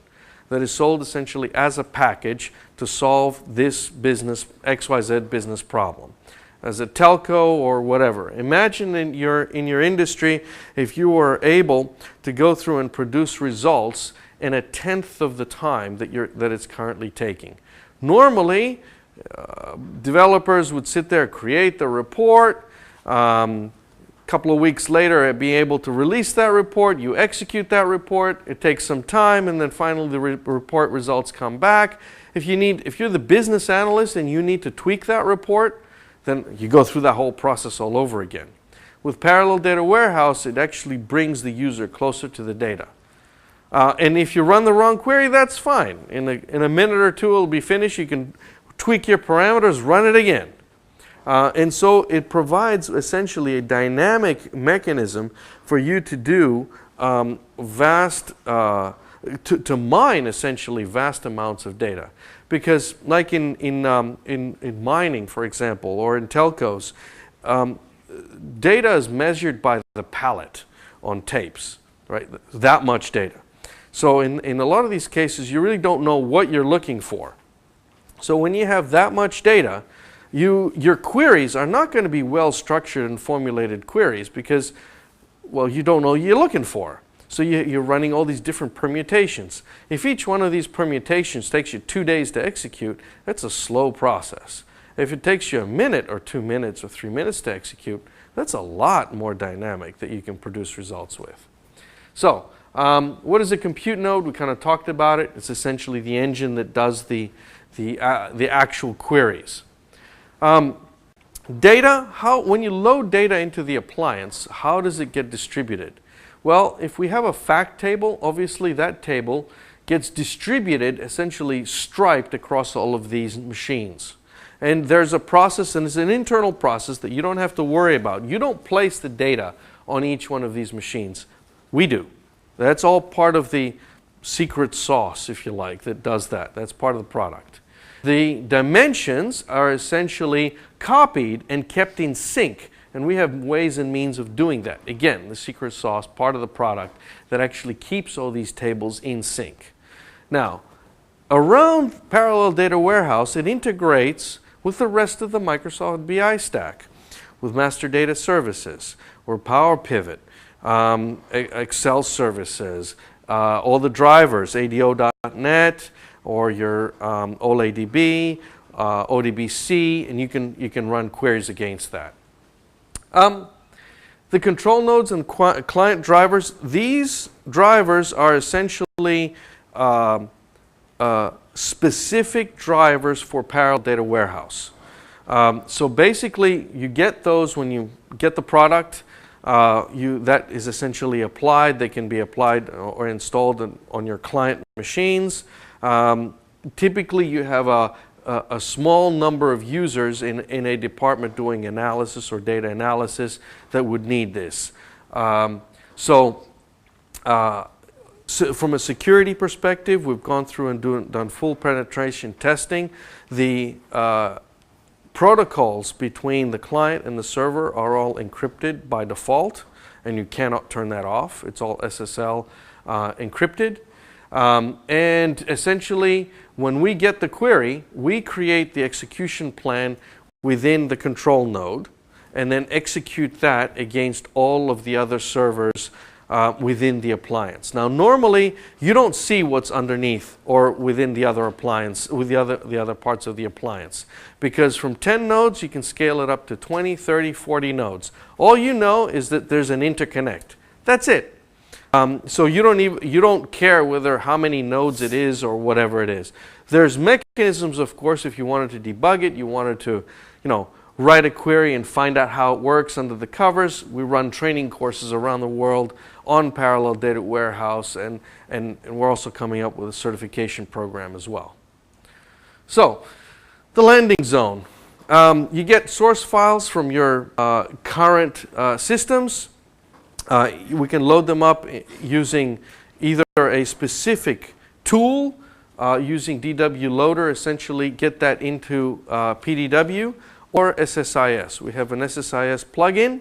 that is sold essentially as a package to solve this business, XYZ business problem. As a telco or whatever. Imagine in your industry if you were able to go through and produce results in 1/10 of the time that it's currently taking. Normally, developers would sit there, create the report, couple of weeks later be able to release that report, you execute that report, it takes some time, and then finally the report results come back. If you're the business analyst and you need to tweak that report, then you go through that whole process all over again. With Parallel Data Warehouse, it actually brings the user closer to the data. And if you run the wrong query, that's fine. In a minute or two it'll be finished, you can tweak your parameters, run it again. And so it provides essentially a dynamic mechanism for you to do to mine essentially vast amounts of data. Because like in mining, for example, or in telcos, data is measured by the pallet on tapes, right? That much data. So in a lot of these cases, you really don't know what you're looking for. So when you have that much data, your queries are not going to be well structured and formulated queries because, well, you don't know what you're looking for. So you're running all these different permutations. If each one of these permutations takes you 2 days to execute, that's a slow process. If it takes you a minute or 2 minutes or 3 minutes to execute, that's a lot more dynamic that you can produce results with. So what is a compute node? We kind of talked about it. It's essentially the engine that does the actual queries. Data, when you load data into the appliance, how does it get distributed? Well, if we have a fact table, obviously that table gets distributed, essentially striped across all of these machines. And there's a process, and it's an internal process that you don't have to worry about. You don't place the data on each one of these machines. We do. That's all part of the secret sauce, if you like, that does that. That's part of the product. The dimensions are essentially copied and kept in sync, and we have ways and means of doing that. Again, the secret sauce, part of the product that actually keeps all these tables in sync. Now, around Parallel Data Warehouse, it integrates with the rest of the Microsoft BI stack, with Master Data Services, or Power Pivot, Excel services, all the drivers, ADO.NET, or your OLADB, ODBC, and you can run queries against that. The control nodes and client drivers, these drivers are essentially specific drivers for Parallel Data Warehouse. So basically, you get those when you get the product. That is essentially applied. They can be applied or installed on your client machines. Typically, you have a small number of users in a department doing analysis or data analysis that would need this. So from a security perspective, we've gone through and done full penetration testing. The protocols between the client and the server are all encrypted by default, and you cannot turn that off. It's all SSL encrypted. And essentially, when we get the query, we create the execution plan within the control node and then execute that against all of the other servers within the appliance. Now, normally, you don't see what's underneath or within the other appliance, with the other parts of the appliance. Because from 10 nodes, you can scale it up to 20, 30, 40 nodes. All you know is that there's an interconnect. That's it. So you don't care whether how many nodes it is or whatever it is. There's mechanisms, of course, if you wanted to debug it, you wanted to, write a query and find out how it works under the covers. We run training courses around the world on Parallel Data Warehouse, and we're also coming up with a certification program as well. So, the landing zone. You get source files from your current systems. We can load them up using either a specific tool, using DW Loader, essentially get that into PDW, or SSIS. We have an SSIS plugin,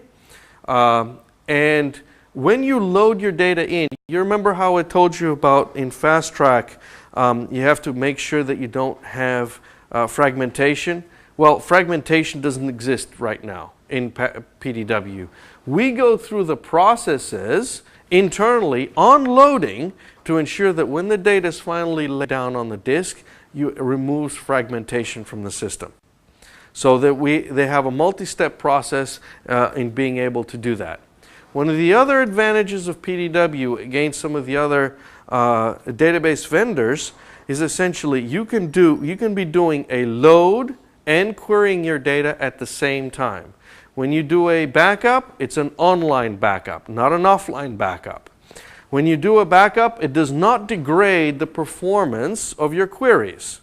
and when you load your data in, you remember how I told you about in Fast Track, you have to make sure that you don't have fragmentation. Well, fragmentation doesn't exist right now in PDW. We go through the processes internally on loading to ensure that when the data is finally laid down on the disk, it removes fragmentation from the system. So that they have a multi-step process in being able to do that. One of the other advantages of PDW against some of the other database vendors is essentially you can be doing a load and querying your data at the same time. When you do a backup, it's an online backup, not an offline backup. When you do a backup, it does not degrade the performance of your queries.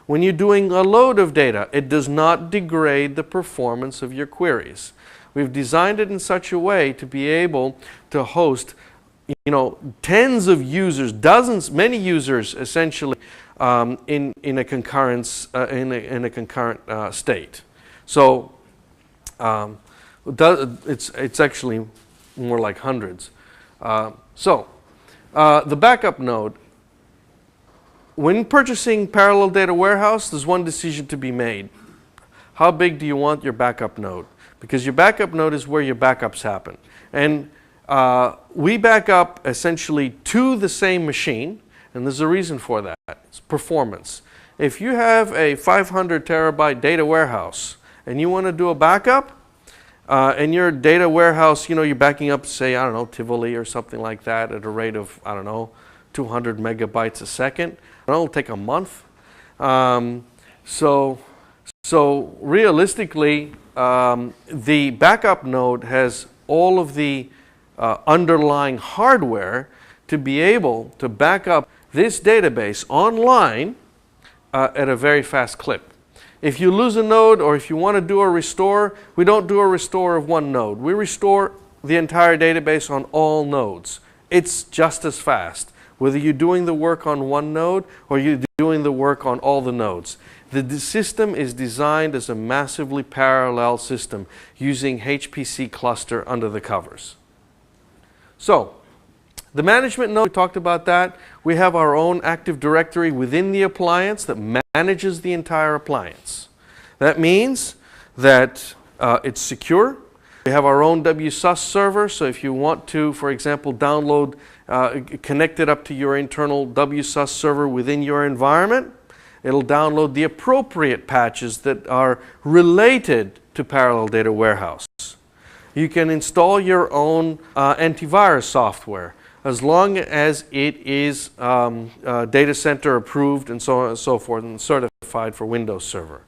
When you're doing a load of data, it does not degrade the performance of your queries. We've designed it in such a way to be able to host, tens of users, dozens, many users, essentially, in a concurrence in a concurrent state. So it's actually more like hundreds. The backup node. When purchasing Parallel Data Warehouse, there's one decision to be made. How big do you want your backup node? Because your backup node is where your backups happen. And we back up essentially to the same machine, and there's a reason for that. It's performance. If you have a 500 terabyte data warehouse and you want to do a backup, and your data warehouse, you're backing up, say, Tivoli or something like that at a rate of, 200 megabytes a second. It'll take a month. So realistically, the backup node has all of the underlying hardware to be able to back up this database online at a very fast clip. If you lose a node or if you want to do a restore, we don't do a restore of one node. We restore the entire database on all nodes. It's just as fast, whether you're doing the work on one node or you're doing the work on all the nodes. The system is designed as a massively parallel system using HPC cluster under the covers. So, the management node, we talked about that. We have our own Active Directory within the appliance that manages the entire appliance. That means that it's secure. We have our own WSUS server, so if you want to, for example, download, connect it up to your internal WSUS server within your environment, it'll download the appropriate patches that are related to Parallel Data Warehouse. You can install your own antivirus software as long as it is data center approved and so on and so forth and certified for Windows Server.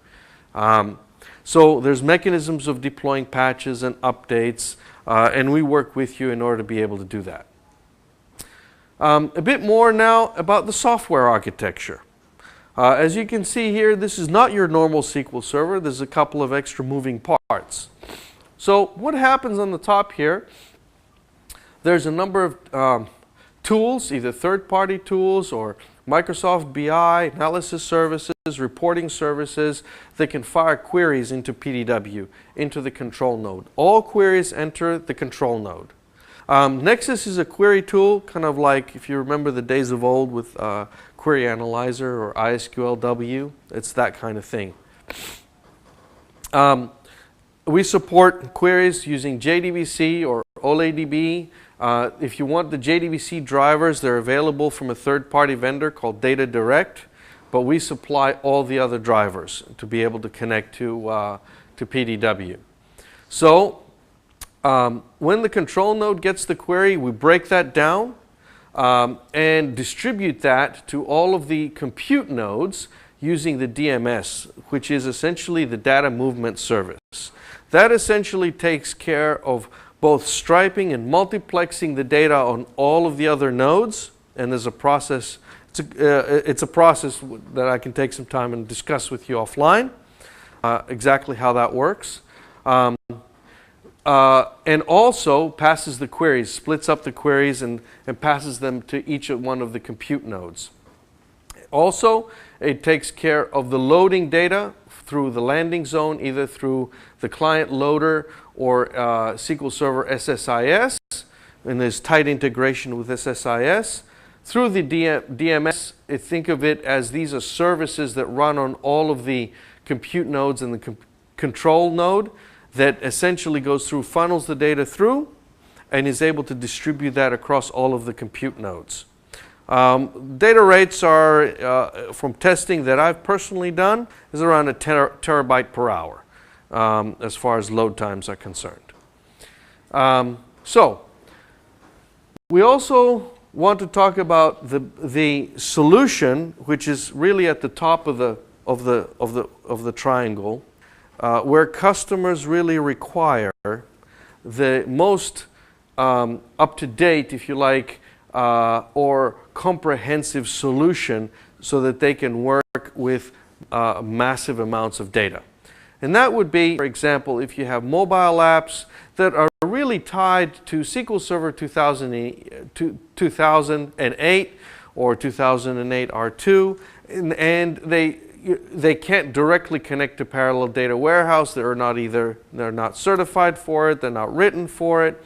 So there's mechanisms of deploying patches and updates, and we work with you in order to be able to do that. A bit more now about the software architecture. As you can see here, this is not your normal SQL Server. There's a couple of extra moving parts. So what happens on the top here, there's a number of tools, either third-party tools or Microsoft BI, analysis services, reporting services that can fire queries into PDW, into the control node. All queries enter the control node. Nexus is a query tool, kind of like if you remember the days of old with Query Analyzer or ISQLW. It's that kind of thing. We support queries using JDBC or OLEDB. If you want the JDBC drivers, they're available from a third-party vendor called DataDirect, but we supply all the other drivers to be able to connect to PDW. So when the control node gets the query, we break that down and distribute that to all of the compute nodes using the DMS, which is essentially the data movement service. That essentially takes care of both striping and multiplexing the data on all of the other nodes. And there's a process, it's a process that I can take some time and discuss with you offline, exactly how that works. And also passes the queries, splits up the queries and passes them to each one of the compute nodes. Also, it takes care of the loading data through the landing zone, either through the client loader or SQL Server SSIS, and there's tight integration with SSIS. Through the DMS, think of it as these are services that run on all of the compute nodes and the control node that essentially goes through, funnels the data through, and is able to distribute that across all of the compute nodes. Data rates are, from testing that I've personally done, is around a terabyte per hour as far as load times are concerned. So, we also want to talk about the solution, which is really at the top of the triangle, where customers really require the most up-to-date, if you like, or comprehensive solution so that they can work with massive amounts of data. And that would be, for example, if you have mobile apps that are really tied to SQL Server 2008 or 2008 R2, and they can't directly connect to Parallel Data Warehouse. They're not certified for it, they're not written for it.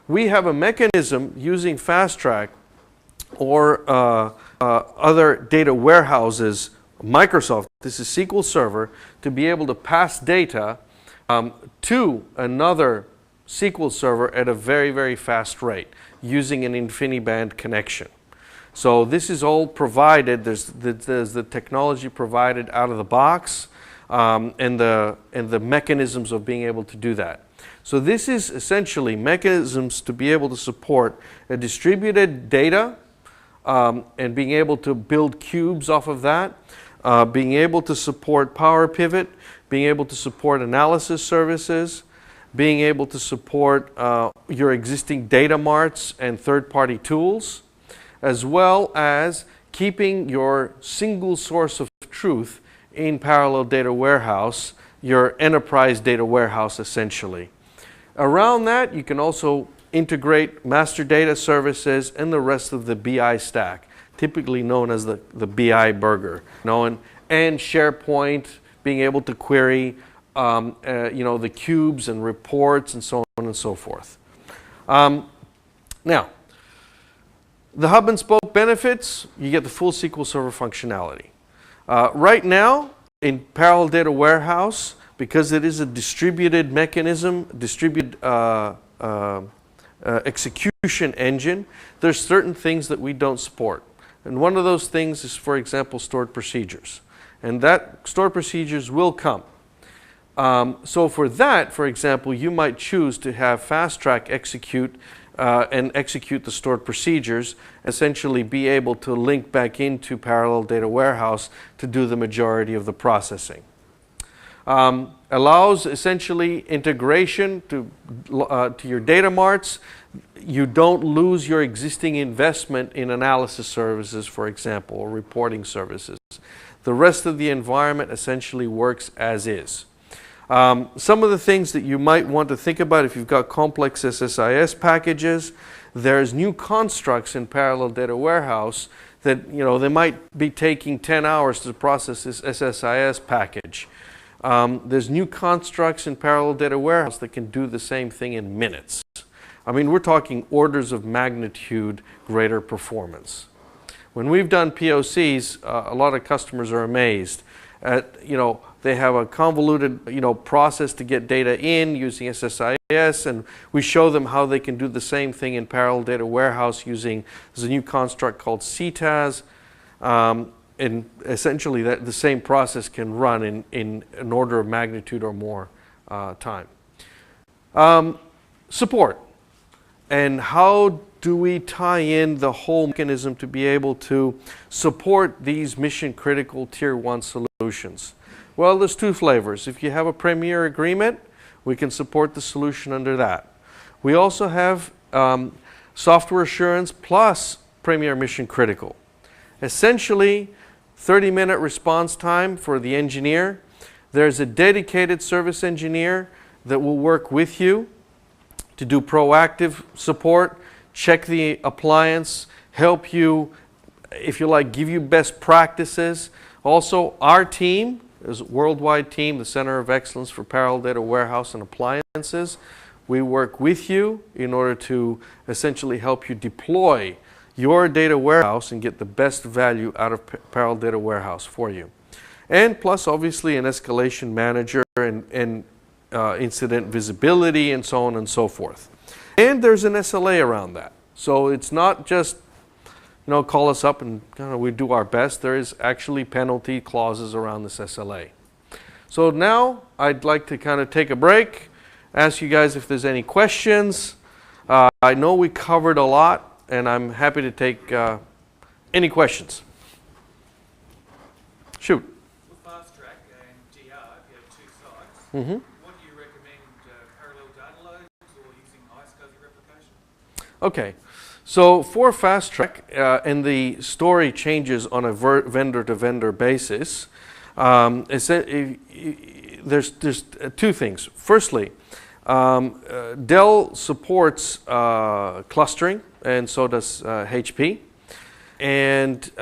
We have a mechanism using FastTrack or other data warehouses, Microsoft, this is SQL Server, to be able to pass data to another SQL Server at a very, very fast rate using an InfiniBand connection. So this is all provided, there's the technology provided out of the box and the mechanisms of being able to do that. So this is essentially mechanisms to be able to support a distributed data and being able to build cubes off of that, being able to support Power Pivot, being able to support analysis services, being able to support your existing data marts and third-party tools, as well as keeping your single source of truth in Parallel Data Warehouse, your enterprise data warehouse essentially. Around that, you can also integrate master data services and the rest of the BI stack, typically known as the BI burger. And SharePoint, being able to query the cubes and reports and so on and so forth. Now, the hub and spoke benefits, you get the full SQL Server functionality. Right now, in Parallel Data Warehouse, because it is a distributed mechanism, distributed execution engine, there's certain things that we don't support. And one of those things is, for example, stored procedures. And that stored procedures will come. So for that, for example, you might choose to have FastTrack execute and execute the stored procedures, essentially be able to link back into Parallel Data Warehouse to do the majority of the processing. Allows essentially integration to your data marts. You don't lose your existing investment in analysis services, for example, or reporting services. The rest of the environment essentially works as is. Some of the things that you might want to think about if you've got complex SSIS packages, there's new constructs in Parallel Data Warehouse that, they might be taking 10 hours to process this SSIS package. There's new constructs in Parallel Data Warehouse that can do the same thing in minutes. I mean, we're talking orders of magnitude greater performance. When we've done POCs, a lot of customers are amazed at, they have a convoluted, process to get data in using SSIS, and we show them how they can do the same thing in Parallel Data Warehouse using, there's a new construct called CTAS, and essentially the same process can run in an order of magnitude or more time. Support. And how do we tie in the whole mechanism to be able to support these mission critical tier 1 solutions? Well, there's two flavors. If you have a Premier agreement, we can support the solution under that. We also have software assurance plus Premier Mission Critical. Essentially, 30-minute response time for the engineer. There's a dedicated service engineer that will work with you to do proactive support, check the appliance, help you, if you like, give you best practices. Also, our team is a worldwide team, the Center of Excellence for Parallel Data Warehouse and Appliances. We work with you in order to essentially help you deploy your data warehouse and get the best value out of Parallel Data Warehouse for you. And plus, obviously, an escalation manager and incident visibility and so on and so forth. And there's an SLA around that. So it's not just, call us up and we do our best. There is actually penalty clauses around this SLA. So now I'd like to kind of take a break, ask you guys if there's any questions. I know we covered a lot, and I'm happy to take any questions. Shoot. With Fast Track and GR, you have two sites. Mm-hmm. What do you recommend, parallel data loads or using iSCSI replication? Okay. So for Fast Track, and the story changes on a vendor-to-vendor basis, there's two things. Firstly, Dell supports clustering, and so does HP. And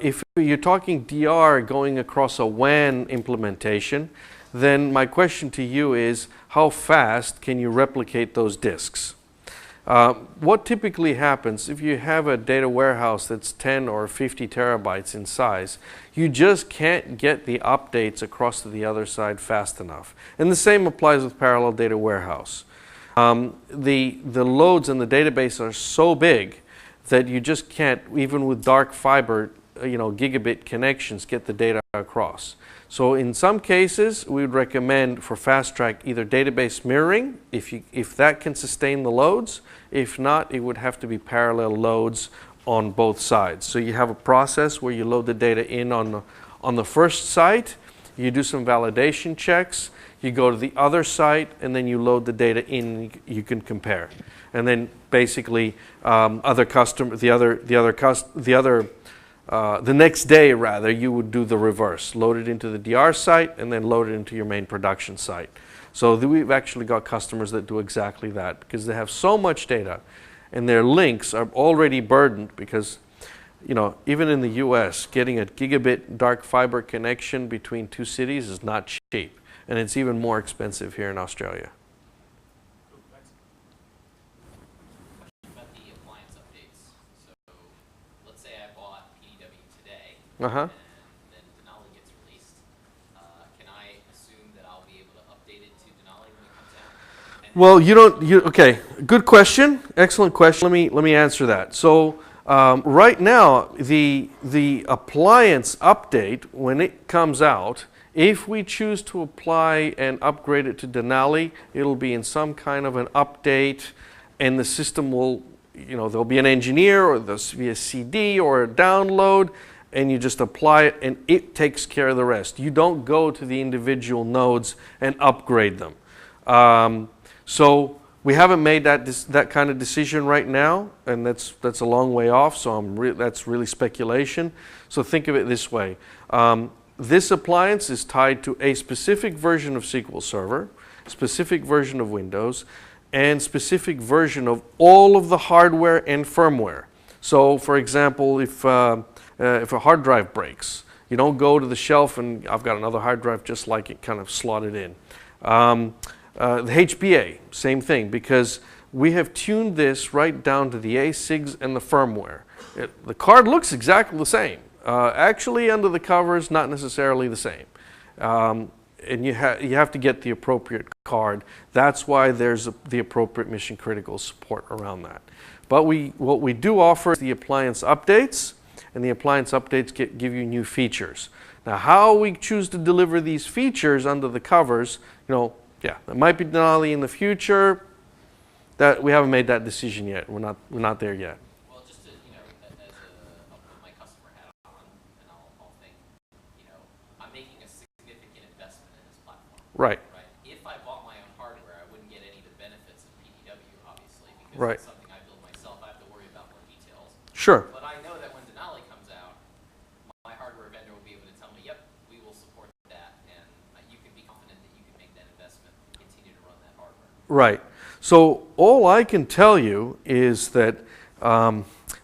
if you're talking DR going across a WAN implementation, then my question to you is, how fast can you replicate those disks? What typically happens if you have a data warehouse that's 10 or 50 terabytes in size, you just can't get the updates across to the other side fast enough. And the same applies with Parallel Data Warehouse. The loads in the database are so big that you just can't, even with dark fiber, gigabit connections, get the data across. So in some cases, we would recommend for Fast Track either database mirroring, if that can sustain the loads. If not, it would have to be parallel loads on both sides. So you have a process where you load the data in on the first site, you do some validation checks, you go to the other site, and then you load the data in. You can compare, and then basically the next day, rather, you would do the reverse. Load it into the DR site and then load it into your main production site. So we've actually got customers that do exactly that because they have so much data and their links are already burdened because, even in the US, getting a gigabit dark fiber connection between two cities is not cheap. And it's even more expensive here in Australia. And then Denali gets released. Can I assume that I'll be able to update it to Denali when it comes out? Well, okay, good question, excellent question. Let me answer that. So right now, the appliance update, when it comes out, if we choose to apply and upgrade it to Denali, it'll be in some kind of an update, and the system will, there'll be an engineer, or there'll be a CD or a download, and you just apply it, and it takes care of the rest. You don't go to the individual nodes and upgrade them. So we haven't made that kind of decision right now, and that's a long way off. So that's really speculation. So think of it this way: this appliance is tied to a specific version of SQL Server, specific version of Windows, and specific version of all of the hardware and firmware. So, for example, if a hard drive breaks, you don't go to the shelf and I've got another hard drive just like it, kind of slotted in. The HBA, same thing, because we have tuned this right down to the ASICs and the firmware. The card looks exactly the same. Actually, under the covers, not necessarily the same. And you have to get the appropriate card. That's why there's the appropriate mission critical support around that. But what we do offer is the appliance updates, and the appliance updates give you new features. Now, how we choose to deliver these features under the covers, that might be Denali in the future. That we haven't made that decision yet. We're not there yet. Well, just to, I'll put my customer hat on, and I'll think, I'm making a significant investment in this platform. Right. Right. If I bought my own hardware, I wouldn't get any of the benefits of PDW, obviously, because Right. it's something I build myself. I have to worry about more details. Sure. But I know that when Denali comes out, my hardware vendor will be able to tell me, yep, we will support that, and you can be confident that you can make that investment and continue to run that hardware. Right. So all I can tell you is that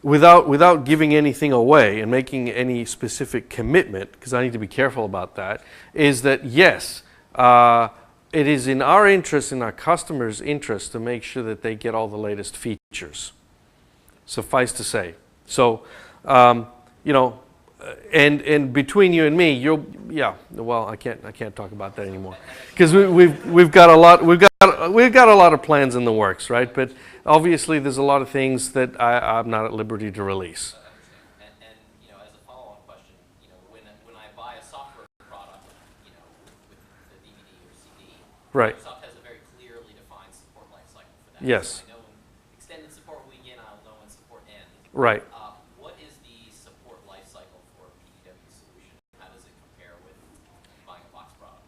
without giving anything away and making any specific commitment, because I need to be careful about that, is that yes, it is in our interest, in our customers' interest, to make sure that they get all the latest features. Suffice to say. So, and between you and me, well, I can't talk about that anymore, because we've got a lot of plans in the works, right? But obviously, there's a lot of things that I'm not at liberty to release. I understand. And as a follow-up question, when I buy a software product, with the DVD or CD, Right. Microsoft has a very clearly defined support lifecycle for that. Yes. So I know when extended support will begin, I'll know when support ends. Right. What is the support lifecycle for a PDW solution? How does it compare with buying a box product?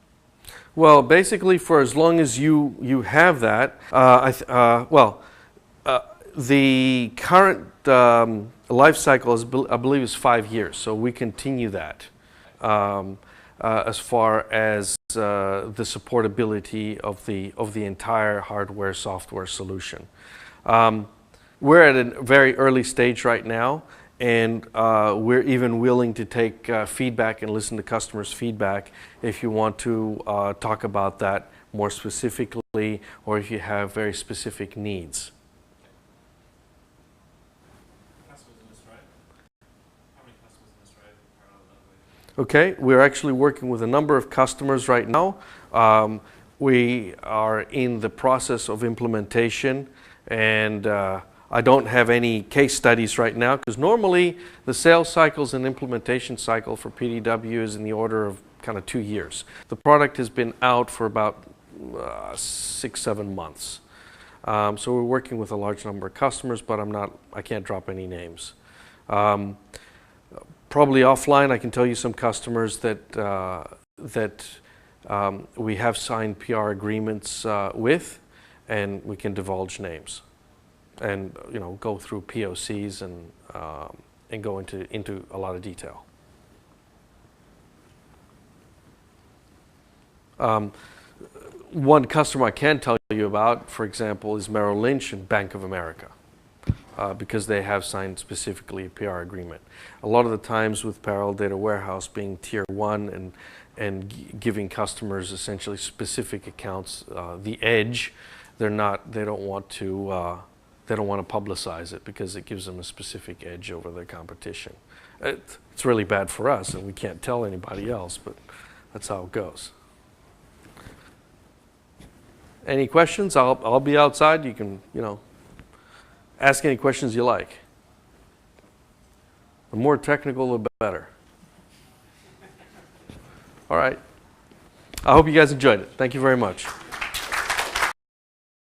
Well, basically, for as long as you have that, the current life cycle is, I believe, is 5 years. So we continue that as far as the supportability of the entire hardware software solution. We're at a very early stage right now, and we're even willing to take feedback and listen to customers' feedback if you want to talk about that more specifically, or if you have very specific needs. Customers in Australia? How many customers in Australia parallel that way? Okay, we're actually working with a number of customers right now. We are in the process of implementation, and I don't have any case studies right now, because normally the sales cycles and implementation cycle for PDW is in the order of kind of 2 years. The product has been out for about 6-7 months. So we're working with a large number of customers, but I can't drop any names. Probably offline, I can tell you some customers that we have signed PR agreements with, and we can divulge names, and go through POCs and go into a lot of detail. One customer I can tell you about, for example, is Merrill Lynch and Bank of America, because they have signed specifically a PR agreement. A lot of the times with Parallel Data Warehouse being tier 1 and giving customers essentially specific accounts the edge, they don't want to publicize it, because it gives them a specific edge over their competition. It's really bad for us, and we can't tell anybody else, but that's how it goes. Any questions? I'll be outside. You can, ask any questions you like. The more technical, the better. All right. I hope you guys enjoyed it. Thank you very much.